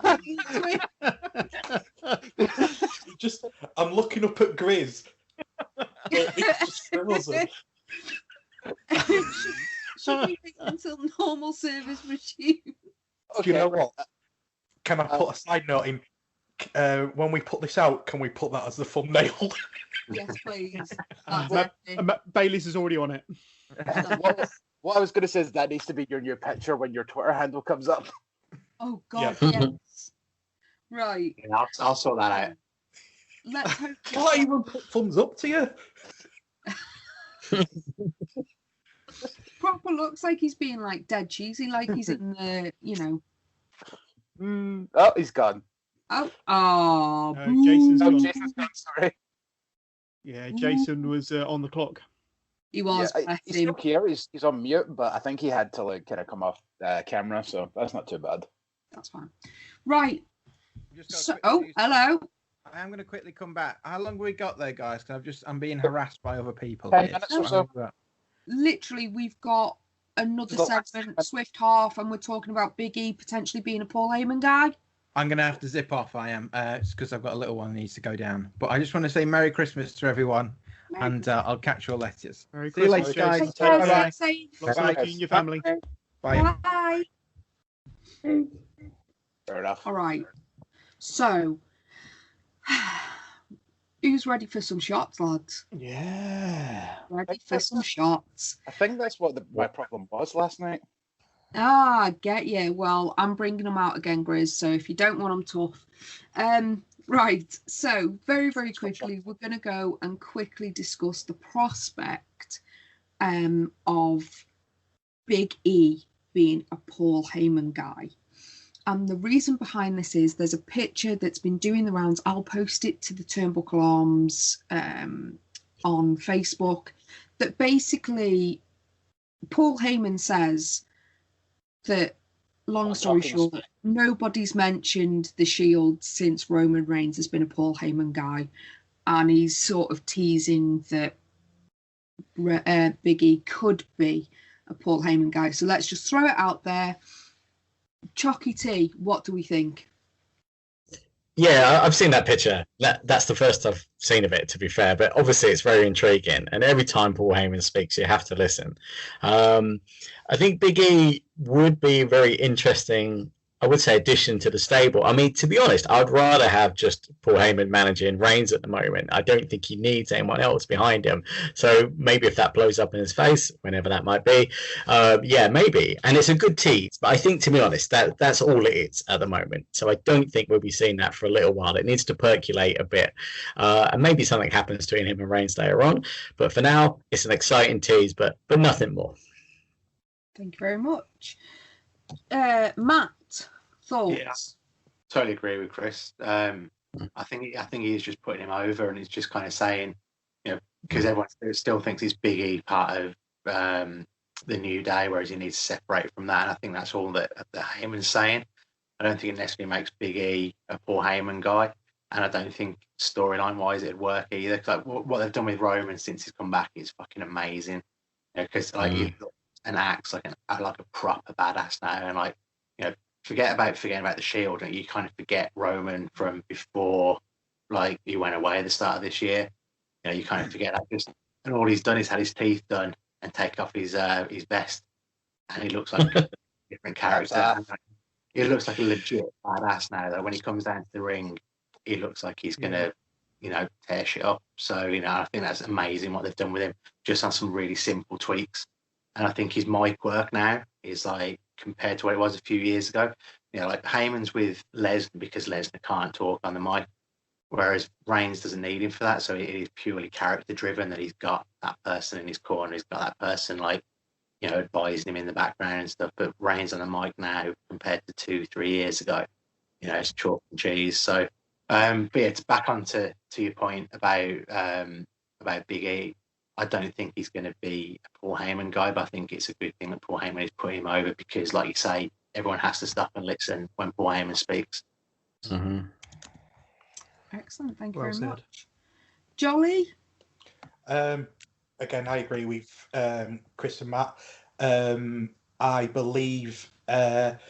Just, I'm looking up at Griz. It's just frozen. Should we wait until normal service resumes? Do you know what? Can I put a side note in? When we put this out, can we put that as the thumbnail? Yes, please. Bailey's is already on it. What I was going to say is that needs to be your new picture when your Twitter handle comes up. Oh, God, yes. Right. Yeah, I'll sort that out. Let's hope. Can I even put thumbs up to you? Proper looks like he's being like dead cheesy, like he's in the, Oh, he's gone. Oh, Jason's gone. Jason's gone, sorry. Yeah, Jason was on the clock. He was. Yeah, he's still here. He's on mute, but I think he had to kind of come off camera, so that's not too bad. That's fine. Right. Hello. I am going to quickly come back. How long have we got there, guys? Because I'm being harassed by other people. 10 minutes or so. Literally, we've got another segment, Swift Half, and we're talking about Big E potentially being a Paul Heyman guy. I'm going to have to zip off. I am. It's because I've got a little one that needs to go down. But I just want to say Merry Christmas to everyone. And I'll catch your letters. Merry See you Christmas, later, guys. Jason. Bye-bye. Lots of love to you and your family. Bye. Bye. Fair enough. All right. So, who's ready for some shots, lads? Yeah. Ready for some shots. I think that's what my problem was last night. Ah, get you. Well, I'm bringing them out again, Grizz. So if you don't want them tough. Right. So very, very quickly, we're going to go and quickly discuss the prospect of Big E being a Paul Heyman guy. And the reason behind this is there's a picture that's been doing the rounds. I'll post it to the Turnbuckle Arms on Facebook. That basically Paul Heyman says that, long story short, nobody's mentioned the Shield since Roman Reigns has been a Paul Heyman guy. And he's sort of teasing that Big E could be a Paul Heyman guy. So let's just throw it out there. Chalky T, what do we think? Yeah, I've seen that picture. That's the first I've seen of it, to be fair. But obviously, it's very intriguing. And every time Paul Heyman speaks, you have to listen. I think Big E would be a very interesting, I would say, addition to the stable. I mean, to be honest, I'd rather have just Paul Heyman managing Reigns at the moment. I don't think he needs anyone else behind him. So maybe if that blows up in his face, whenever that might be, yeah, maybe. And it's a good tease. But I think, to be honest, that's all it is at the moment. So I don't think we'll be seeing that for a little while. It needs to percolate a bit. And maybe something happens between him and Reigns later on. But for now, it's an exciting tease, but nothing more. Thank you very much. Matt, thoughts? Yeah, totally agree with Chris. I think he is just putting him over, and he's just kind of saying, because everyone still thinks he's Big E part of the New Day, whereas he needs to separate from that. And I think that's all that Heyman's saying. I don't think it necessarily makes Big E a Paul Heyman guy, and I don't think storyline wise it'd work either. Like what they've done with Roman since he's come back is fucking amazing. Because he acts like a proper badass now, and forgetting about the Shield, and you kind of forget Roman from before, like he went away at the start of this year. You kind of forget that. And all he's done is had his teeth done and take off his vest, and he looks like a different character. He looks like a legit badass now. That when he comes down to the ring, he looks like he's gonna, tear shit up. So I think that's amazing what they've done with him, just on some really simple tweaks. And I think his mic work now is like compared to what it was a few years ago. Like Heyman's with Lesnar because Lesnar can't talk on the mic, whereas Reigns doesn't need him for that. So it is purely character driven that he's got that person in his corner. He's got that person advising him in the background and stuff. But Reigns on the mic now compared to 2-3 years ago, it's chalk and cheese. So, but yeah, it's back onto your point about Big E. I don't think he's going to be a Paul Heyman guy, but I think it's a good thing that Paul Heyman is putting him over because, like you say, everyone has to stop and listen when Paul Heyman speaks. Mm-hmm. Excellent. Thank you very much. Jolly? Again, I agree with Chris and Matt. I believe part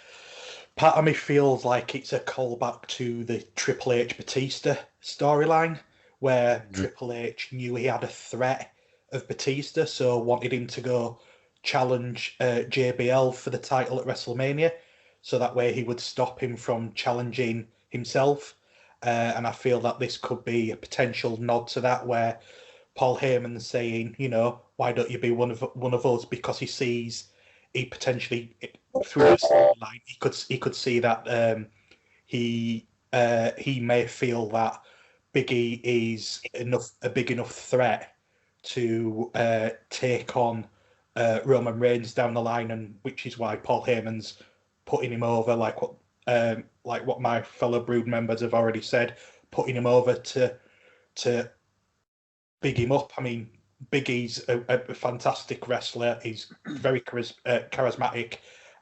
of me feels like it's a callback to the Triple H Batista storyline where Triple H knew he had a threat of Batista, so wanted him to go challenge JBL for the title at WrestleMania, so that way he would stop him from challenging himself. And I feel that this could be a potential nod to that, where Paul Heyman saying, why don't you be one of us? Because he sees he potentially through the storyline he could see that he may feel that Big E is a big enough threat to take on Roman Reigns down the line, and which is why Paul Heyman's putting him over, like what my fellow Brew'd members have already said, putting him over to big him up. I mean, Big E's a fantastic wrestler. He's very charismatic,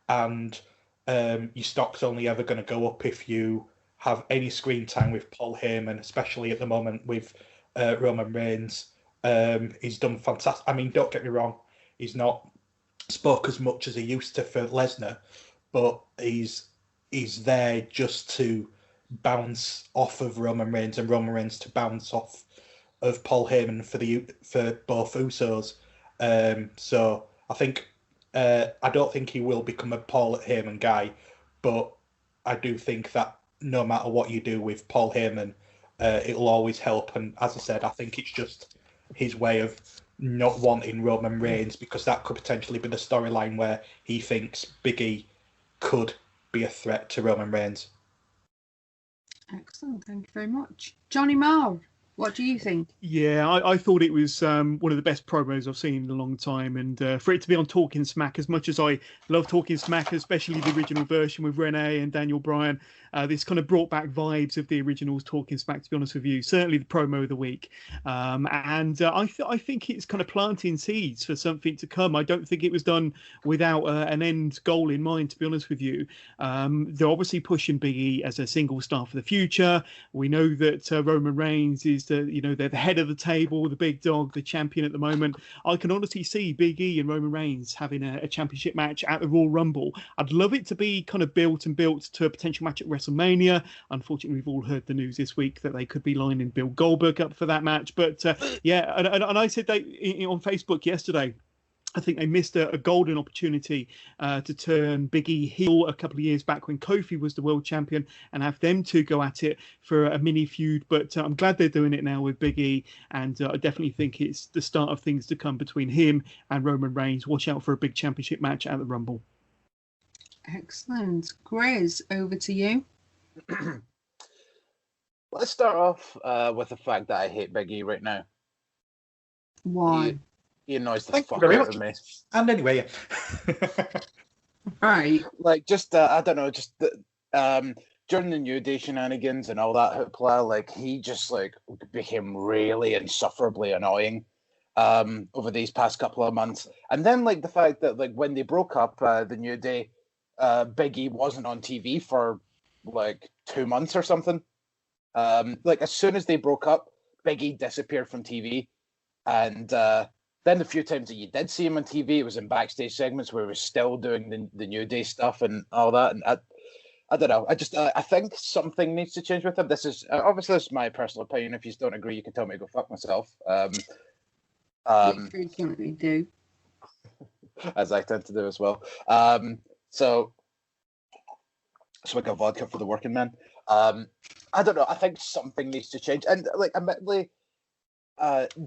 and your stock's only ever going to go up if you have any screen time with Paul Heyman, especially at the moment with Roman Reigns. He's done fantastic. I mean, don't get me wrong, he's not spoke as much as he used to for Lesnar, but he's there just to bounce off of Roman Reigns and Roman Reigns to bounce off of Paul Heyman for both Usos. So I think I don't think he will become a Paul Heyman guy, but I do think that no matter what you do with Paul Heyman, it'll always help. And as I said, I think it's just his way of not wanting Roman Reigns, because that could potentially be the storyline where he thinks Big E could be a threat to Roman Reigns. Excellent, thank you very much. Johnny Marr, what do you think? Yeah, I thought it was one of the best promos I've seen in a long time, and for it to be on Talking Smack, as much as I love Talking Smack, especially the original version with Renee and Daniel Bryan, this kind of brought back vibes of the originals Talking Smack, to be honest with you. Certainly the promo of the week. I think it's kind of planting seeds for something to come. I don't think it was done without an end goal in mind, to be honest with you. They're obviously pushing Big E as a single star for the future. We know that Roman Reigns is they're the head of the table, the big dog, the champion at the moment. I can honestly see Big E and Roman Reigns having a championship match at the Royal Rumble. I'd love it to be kind of built to a potential match at WrestleMania. Unfortunately, we've all heard the news this week that they could be lining Bill Goldberg up for that match. But and I said on Facebook yesterday, I think they missed a golden opportunity to turn Big E heel a couple of years back when Kofi was the world champion, and have them two go at it for a mini feud. But I'm glad they're doing it now with Big E, and I definitely think it's the start of things to come between him and Roman Reigns. Watch out for a big championship match at the Rumble. Excellent. Griz, over to you. Let's start off with the fact that I hate Big E right now. Why? He annoys the Thank fuck you very out much. of me. And anyway, Right. Like, just I don't know, just during the New Day shenanigans and all that hoopla, like, he just like became really insufferably annoying over these past couple of months. And then like the fact that like when they broke up, the New Day, Big E wasn't on TV for like 2 months or something. Like as soon as they broke up, Big E disappeared from TV, and then the few times that you did see him on TV, it was in backstage segments where he was still doing the New Day stuff and all that. And I don't know. I think something needs to change with him. This is obviously this is my personal opinion. If you don't agree, you can tell me to go fuck myself. We frequently do. As I tend to do as well. So like a vodka for the working man. I don't know. I think something needs to change. And like, admittedly,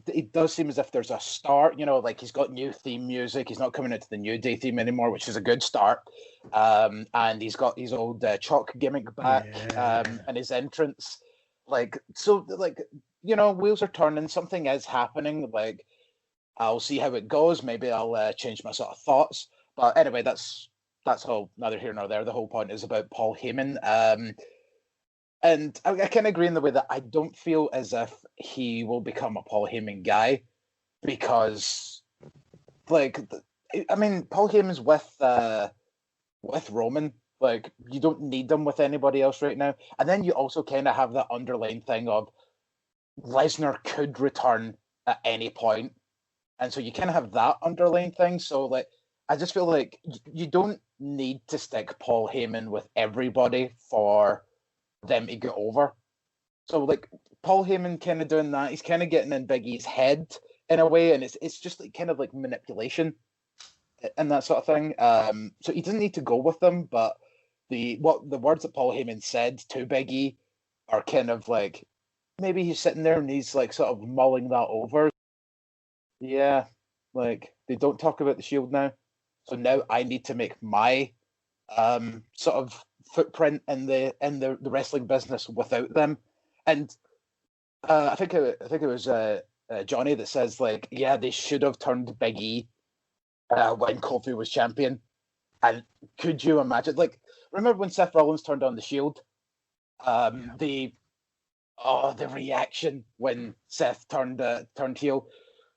it does seem as if there's a start. You know, like he's got new theme music. He's not coming into the New Day theme anymore, which is a good start. And he's got his old chalk gimmick back, and his entrance. Like, so, like, you know, wheels are turning. Something is happening. Like, I'll see how it goes. Maybe I'll change my sort of thoughts. But anyway, that's all. Neither here nor there. The whole point is about Paul Heyman. And I can agree in the way that I don't feel as if he will become a Paul Heyman guy, because, like, I mean, Paul Heyman's with Roman. Like, you don't need them with anybody else right now. And then you also kind of have that underlying thing of Lesnar could return at any point. And so you kind of have that underlying thing. So, like, I just feel like you don't need to stick Paul Heyman with everybody for them to get over. So, like, Paul Heyman kind of doing that, he's kind of getting in Big E's head in a way, and it's just like kind of like manipulation and that sort of thing. So he doesn't need to go with them, but the words that Paul Heyman said to Big E are kind of like, maybe he's sitting there and he's like sort of mulling that over. Yeah, like, they don't talk about the Shield now, so now I need to make my sort of footprint in the wrestling business without them. And I think it was Johnny that says, like, yeah, they should have turned Big E when Kofi was champion. And could you imagine, like, remember when Seth Rollins turned on the Shield? The reaction when Seth turned heel.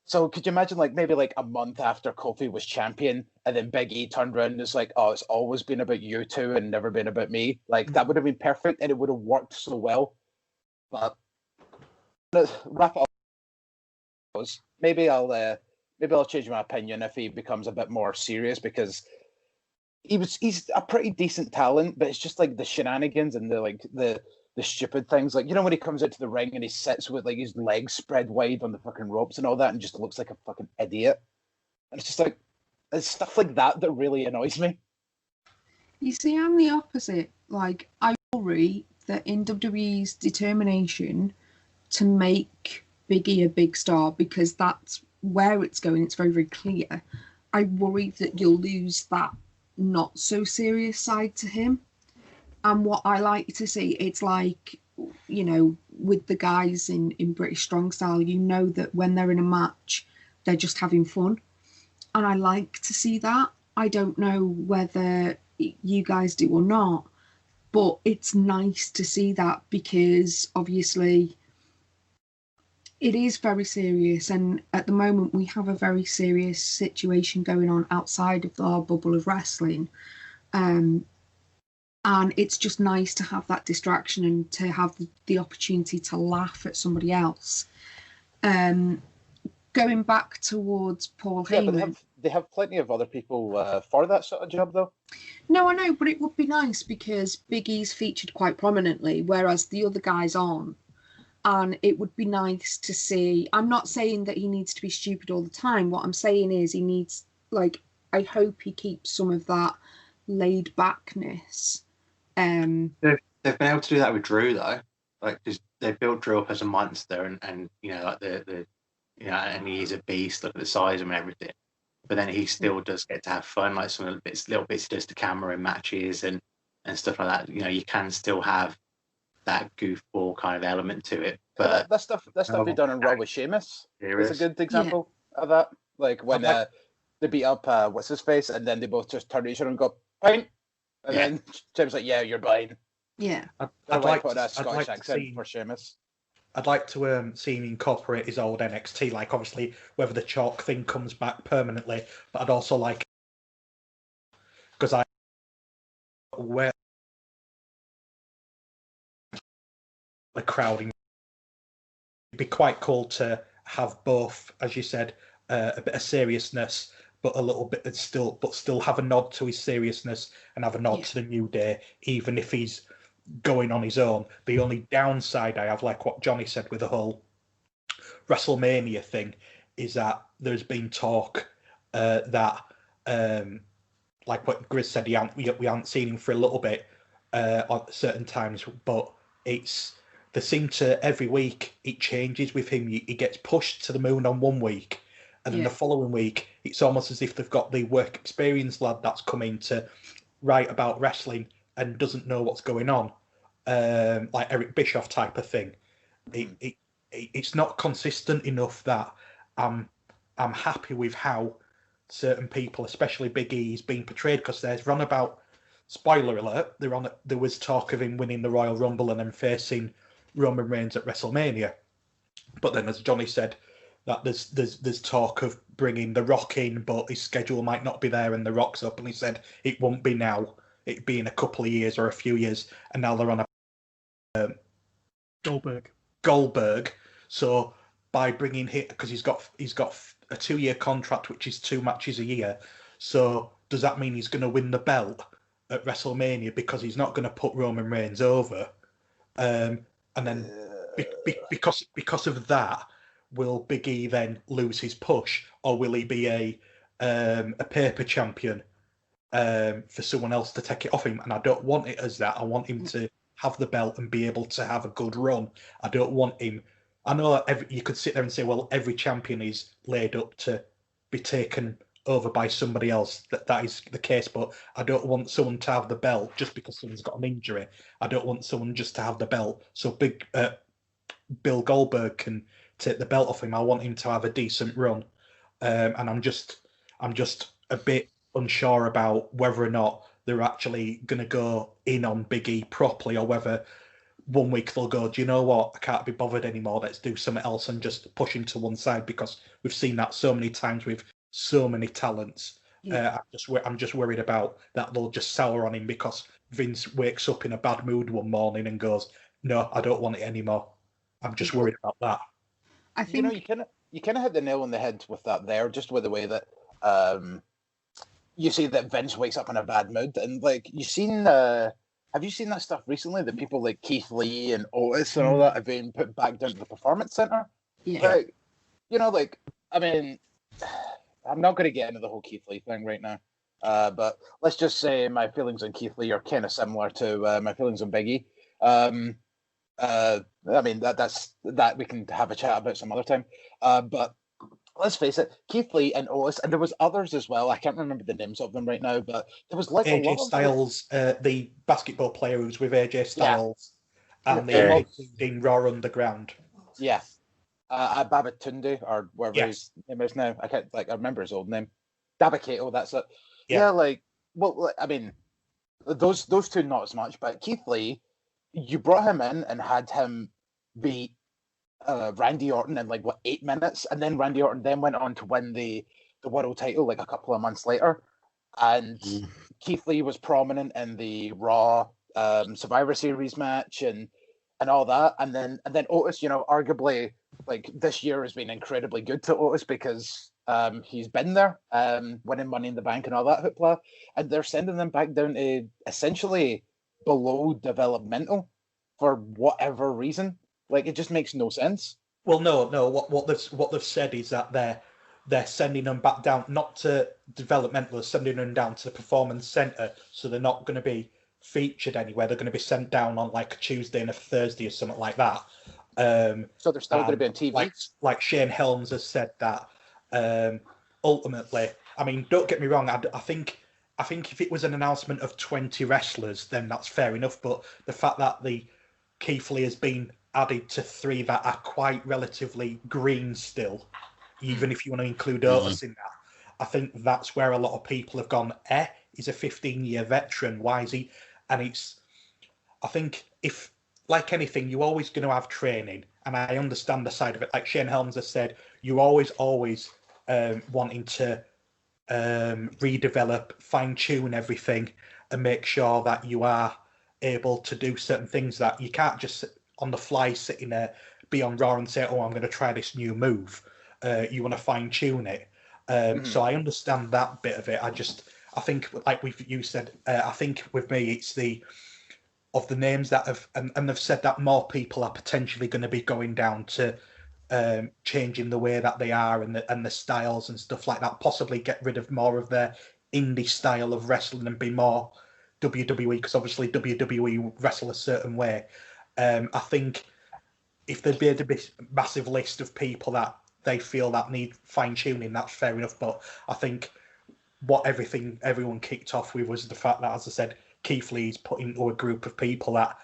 So could you imagine, like, maybe like a month after Kofi was champion, and then Big E turned around and was like, "Oh, it's always been about you two and never been about me." Like, that would have been perfect, and it would have worked so well. But let's wrap it up. Maybe I'll change my opinion if he becomes a bit more serious, because he's a pretty decent talent, but it's just like the shenanigans and the stupid things, like, you know, when he comes out to the ring and he sits with like his legs spread wide on the fucking ropes and all that and just looks like a fucking idiot. And it's just like, it's stuff like that that really annoys me. You see, I'm the opposite. Like, I worry that in WWE's determination to make Big E a big star, because that's where it's going, it's very, very clear. I worry that you'll lose that not so serious side to him. And what I like to see, it's like, you know, with the guys in British Strong Style, you know that when they're in a match, they're just having fun. And I like to see that. I don't know whether you guys do or not, but it's nice to see that, because obviously it is very serious. And at the moment, we have a very serious situation going on outside of our bubble of wrestling. And it's just nice to have that distraction and to have the opportunity to laugh at somebody else. Going back towards Paul Heyman. Yeah, but they have plenty of other people for that sort of job, though. No, I know, but it would be nice because Big E's featured quite prominently, whereas the other guys aren't. And it would be nice to see. I'm not saying that he needs to be stupid all the time. What I'm saying is he needs, like, I hope he keeps some of that laid backness. They've been able to do that with Drew, though. Like, because they built Drew up as a monster, and you know, like the you know, and he's a beast. Look at the size of him and everything. But then he still does get to have fun, like some little bits he does to camera in matches and stuff like that. You know, you can still have that goofball kind of element to it. But that stuff he done in Raw with Sheamus is a good example of that. Like when they beat up what's his face, and then they both just turn to each other and go pint, and then James like, "Yeah, you're buying." Yeah, I'd like to put a Scottish accent for Sheamus. I'd like to see him incorporate his old NXT, like obviously whether the chalk thing comes back permanently, but I'd also like, because where the crowding, it'd be quite cool to have both, as you said, a bit of seriousness, but a little bit still have a nod to his seriousness and have a nod to the New Day, even if he's going on his own. The only downside I have, like what Johnny said with the whole WrestleMania thing, is that there's been talk that, like what Grizz said, we haven't seen him for a little bit at certain times, but they seem to, every week it changes with him. He gets pushed to the moon on one week, and then the following week it's almost as if they've got the work experience lad that's come in to write about wrestling and doesn't know what's going on, like Eric Bischoff type of thing. It's not consistent enough that I'm happy with how certain people, especially Big E, is being portrayed, because there's run about, spoiler alert, there was talk of him winning the Royal Rumble and then facing Roman Reigns at WrestleMania. But then, as Johnny said, that there's talk of bringing The Rock in, but his schedule might not be there and The Rock's up, and he said it won't be now. It'd be in a couple of years or a few years, and now they're on a Goldberg. So by bringing him, because he's got a 2-year contract, which is 2 matches a year. So does that mean he's going to win the belt at WrestleMania because he's not going to put Roman Reigns over? And then because of that, will Big E then lose his push, or will he be a paper champion for someone else to take it off him? And I don't want it as that. I want him to have the belt and be able to have a good run. I don't want him. I know you could sit there and say, well, every champion is laid up to be taken over by somebody else. That is the case, but I don't want someone to have the belt just because someone's got an injury. I don't want someone just to have the belt so Bill Goldberg can take the belt off him. I want him to have a decent run, and I'm just a bit unsure about whether or not they're actually going to go in on Big E properly, or whether 1 week they'll go, do you know what? I can't be bothered anymore. Let's do something else and just push him to one side, because we've seen that so many times with so many talents. Yeah. I'm just worried about that they'll just sour on him because Vince wakes up in a bad mood one morning and goes, no, I don't want it anymore. I'm just worried about that. I think you kind of hit the nail on the head with that there, just with the way that you see that Vince wakes up in a bad mood, and like have you seen that stuff recently? That people like Keith Lee and Otis and all that have been put back down to the Performance Center. Yeah. Like, I mean, I'm not going to get into the whole Keith Lee thing right now, but let's just say my feelings on Keith Lee are kind of similar to my feelings on Big E. I mean, that's we can have a chat about some other time. But let's face it, Keith Lee and Otis, and there was others as well. I can't remember the names of them right now, but there was like AJ a lot Styles, the basketball player who's with AJ Styles, and the in Raw Underground. Yeah. Babatunde, or whatever his name is now. I remember his old name. Dabakato, that's it. Yeah, I mean, those two not as much, but Keith Lee, you brought him in and had him beat Randy Orton in 8 minutes, and then Randy Orton then went on to win the world title a couple of months later, and Keith Lee was prominent in the Raw Survivor Series match and all that, and then Otis, arguably this year has been incredibly good to Otis because he's been there, winning Money in the Bank and all that hoopla, and they're sending them back down to essentially below developmental for whatever reason. It just makes no sense. Well, no. What they've said is that they're sending them back down, not to developmental, they're sending them down to the Performance Center, so they're not going to be featured anywhere. They're going to be sent down on a Tuesday and a Thursday or something like that. So they're still going to be on TV. Like Shane Helms has said that. Ultimately, I mean, don't get me wrong. I think if it was an announcement of 20 wrestlers, then that's fair enough. But the fact that the Keith Lee has been added to 3 that are quite relatively green still, even if you want to include Otis in that, I think that's where a lot of people have gone, he's a 15-year veteran, why is he? And I think if, like anything, you're always going to have training, and I understand the side of it. Like Shane Helms has said, you're always wanting to redevelop, fine-tune everything, and make sure that you are able to do certain things that you can't just on the fly sitting there, be on Raw and say, I'm going to try this new move. You want to fine-tune it. So I understand that bit of it. I think, like you said, I think with me, it's of the names that have, and they've said that more people are potentially going to be going down to changing the way that they are and the styles and stuff like that, possibly get rid of more of their indie style of wrestling and be more WWE, because obviously WWE wrestle a certain way. I think if there'd be a massive list of people that they feel that need fine-tuning, that's fair enough. But I think what everyone kicked off with was the fact that, as I said, Keith Lee's put into a group of people that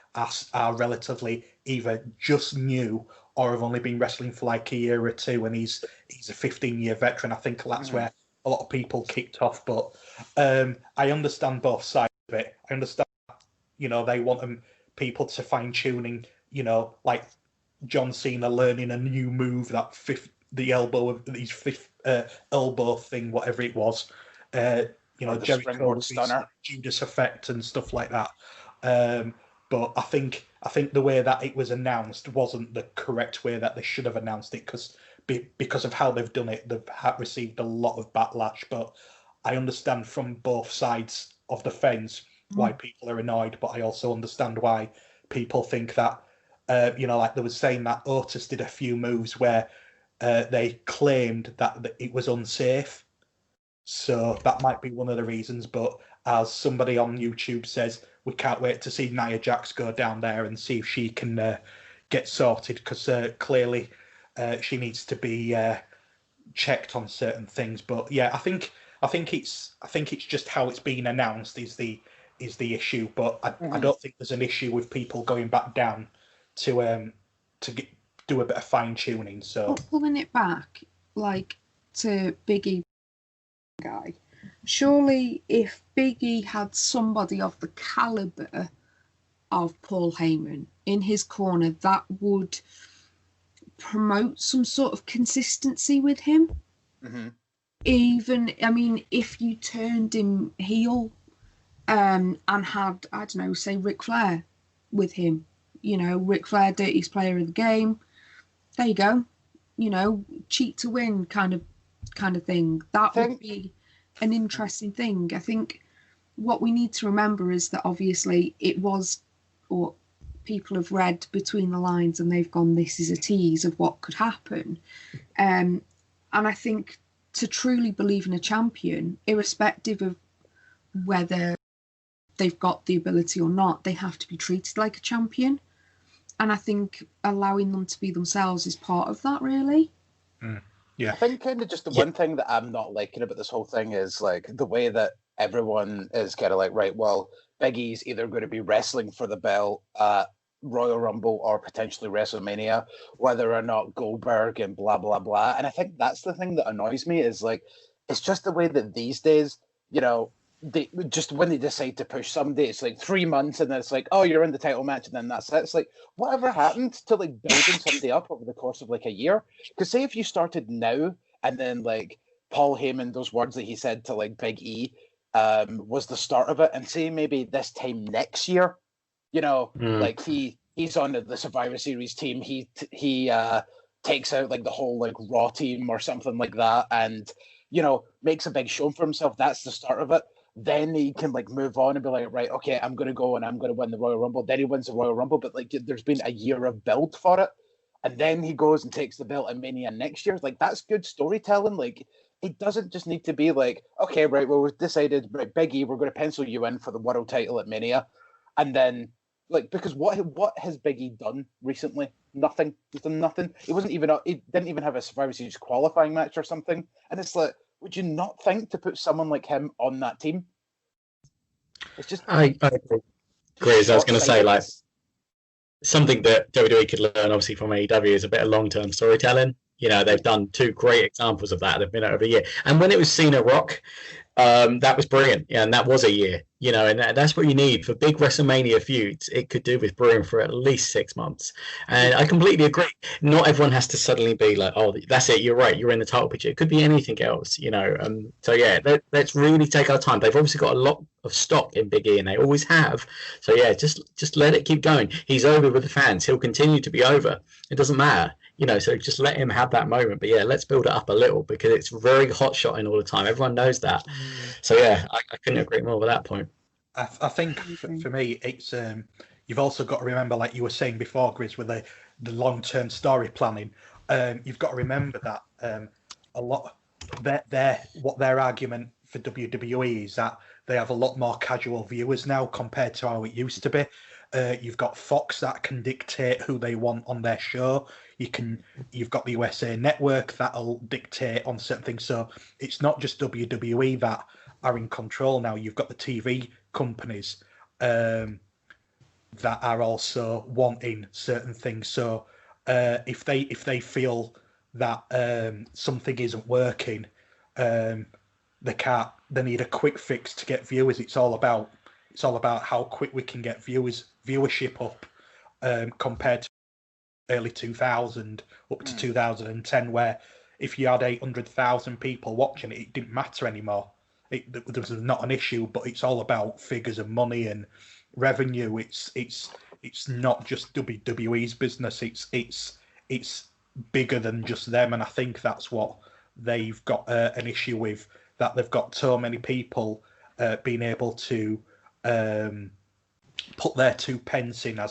are relatively either just new or have only been wrestling for a year or two, and he's a 15-year veteran. I think that's where a lot of people kicked off. But I understand both sides of it. I understand, they want people to fine-tuning, like John Cena learning a new move, the elbow of his fifth elbow thing, whatever it was. Jericho stunner, Judas effect and stuff like that. But I think the way that it was announced wasn't the correct way that they should have announced it, because of how they've done it. They've received a lot of backlash. But I understand from both sides of the fence why people are annoyed, but I also understand why people think that, like they were saying that Otis did a few moves where they claimed that it was unsafe. So that might be one of the reasons. But as somebody on YouTube says, we can't wait to see Nia Jax go down there and see if she can get sorted, because clearly she needs to be checked on certain things. But yeah, I think it's just how it's been announced is the issue. But I don't think there's an issue with people going back down to do a bit of fine tuning. So pulling it back to Biggie guy, surely if Biggie had somebody of the caliber of Paul Heyman in his corner that would promote some sort of consistency with him. Mm-hmm. Even, I mean, if you turned him heel and had, I don't know, say Ric Flair with him, you know, Ric Flair, dirtiest player of the game, there you go, you know, cheat to win kind of thing. That would be an interesting thing. I think what we need to remember is that obviously it was, or people have read between the lines and they've gone, this is a tease of what could happen. And I think to truly believe in a champion, irrespective of whether they've got the ability or not, they have to be treated like a champion. And I think allowing them to be themselves is part of that, really. Yeah. I think kind of just the one thing that I'm not liking about this whole thing is like the way that everyone is kind of like, right, well, Big E's either going to be wrestling for the belt at Royal Rumble or potentially WrestleMania, whether or not Goldberg and blah, blah, blah. And I think that's the thing that annoys me is like, it's just the way that these days, you know, they just when they decide to push somebody, it's like 3 months and then it's like, oh, you're in the title match and then that's it. It's like, whatever happened to like building somebody up over the course of like a year? Because say if you started now and then like Paul Heyman, those words that he said to like Big E was the start of it, and say maybe this time next year, you know, like he's on the Survivor Series team, he takes out like the whole like Raw team or something like that, and you know makes a big show for himself. That's the start of it. Then he can like move on and be like, right, okay, I'm going to go and I'm going to win the Royal Rumble. Then he wins the Royal Rumble, but like there's been a year of build for it, and then he goes and takes the belt at Mania next year. Like that's good storytelling. Like it doesn't just need to be like, okay, right, well we've decided, right, Big E, we're going to pencil you in for the world title at Mania, and then like because what has Big E done recently? Nothing. He's done nothing. He didn't even have a Survivor Series qualifying match or something, and it's like, would you not think to put someone like him on that team? It's just I agree. Griz, I was going to say, like, something that WWE could learn, obviously, from AEW is a bit of long-term storytelling. You know, they've done 2 great examples of that. They've been over a year. And when it was Cena Rock, that was brilliant. Yeah, and that was a year, you know, and that's what you need for big WrestleMania feuds. It could do with brewing for at least 6 months. And I completely agree. Not everyone has to suddenly be like, oh, that's it. You're right. You're in the title picture. It could be anything else, you know. So, yeah, let's really take our time. They've obviously got a lot of stock in Big E, and they always have. So, yeah, just let it keep going. He's over with the fans. He'll continue to be over. It doesn't matter. You know, so just let him have that moment. But yeah, let's build it up a little because it's very hot shotting all the time. Everyone knows that. So yeah, I couldn't agree more with that point. I think for me, it's you've also got to remember, like you were saying before, Griz, with the long-term story planning. You've got to remember that a lot what their argument for WWE is that they have a lot more casual viewers now compared to how it used to be. You've got Fox that can dictate who they want on their show. You've got the USA Network that'll dictate on certain things. So it's not just WWE that are in control now. You've got the TV companies that are also wanting certain things. So if they feel that something isn't working, they need a quick fix to get viewers. It's all about how quick we can get viewership up compared to early 2000 up to 2010, where if you had 800,000 people watching it, it didn't matter anymore. There was not an issue, but it's all about figures and money and revenue. It's not just WWE's business. It's bigger than just them, and I think that's what they've got an issue with. That they've got so many people being able to put their 2 pence in, and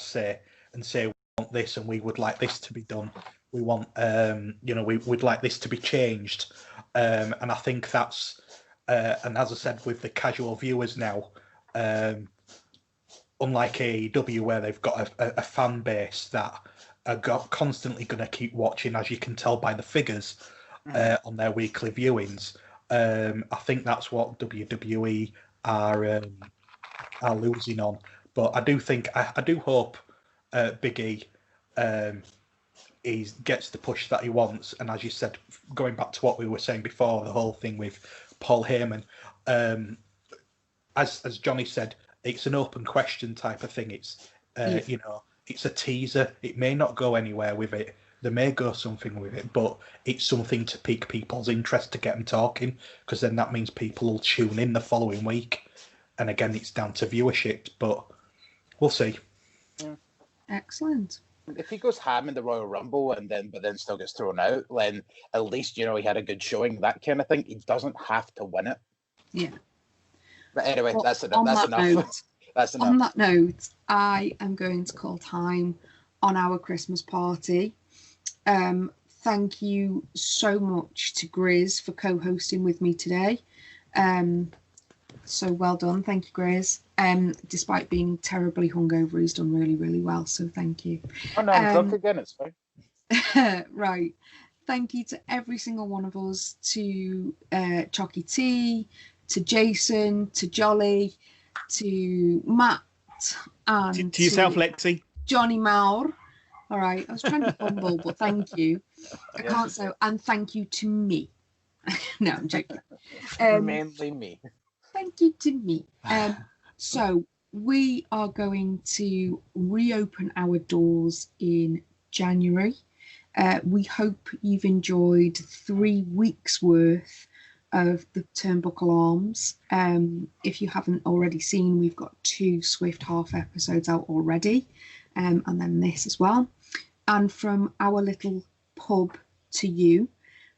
say we want this and we would like this to be done. We want, we'd like this to be changed. And I think that's, and as I said, with the casual viewers now, unlike AEW where they've got a fan base that are constantly going to keep watching, as you can tell by the figures on their weekly viewings. I think that's what WWE are losing on. But I do hope Big E gets the push that he wants. And as you said, going back to what we were saying before, the whole thing with Paul Heyman, as Johnny said, it's an open question type of thing. You know, it's a teaser. It may not go anywhere with it. There may go something with it, but it's something to pique people's interest to get them talking, because then that means people will tune in the following week. And again, it's down to viewership, but we'll see. Yeah. Excellent. If he goes ham in the Royal Rumble but then still gets thrown out, then at least, you know, he had a good showing, that kind of thing. He doesn't have to win it. Yeah. But anyway, Well, that's enough. That's enough. That's enough. On that note, I am going to call time on our Christmas party. Thank you so much to Griz for co-hosting with me today. So well done. Thank you, Griz. Despite being terribly hungover, he's done really, really well. So thank you. Oh, no, I'm drunk again. It's fine. Right. Thank you to every single one of us, to Chalky T, to Jason, to Jolly, to Matt, and to yourself, Lexi. Johnny Maur. All right. I was trying to be humble, but thank you. I can't say. And thank you to me. No, I'm joking. Mainly me. Thank you to me. So we are going to reopen our doors in January. We hope you've enjoyed 3 weeks worth of the Turnbuckle Arms. If you haven't already seen, we've got 2 Swift Half episodes out already, and then this as well. And from our little pub to you,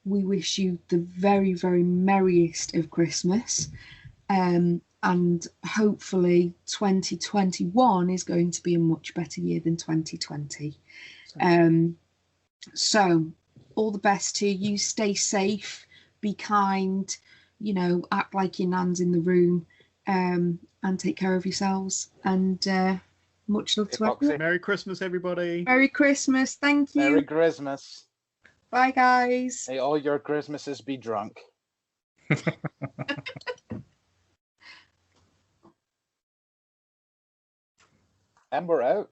we wish you the very, very merriest of Christmas. And hopefully 2021 is going to be a much better year than 2020. So all the best to you. Stay safe, be kind, you know, act like your nan's in the room, and take care of yourselves. And much love to everyone. Merry Christmas, everybody. Merry Christmas. Thank you. Merry Grizmas. Bye, guys. May all your Grizmases be drunk. And we're out.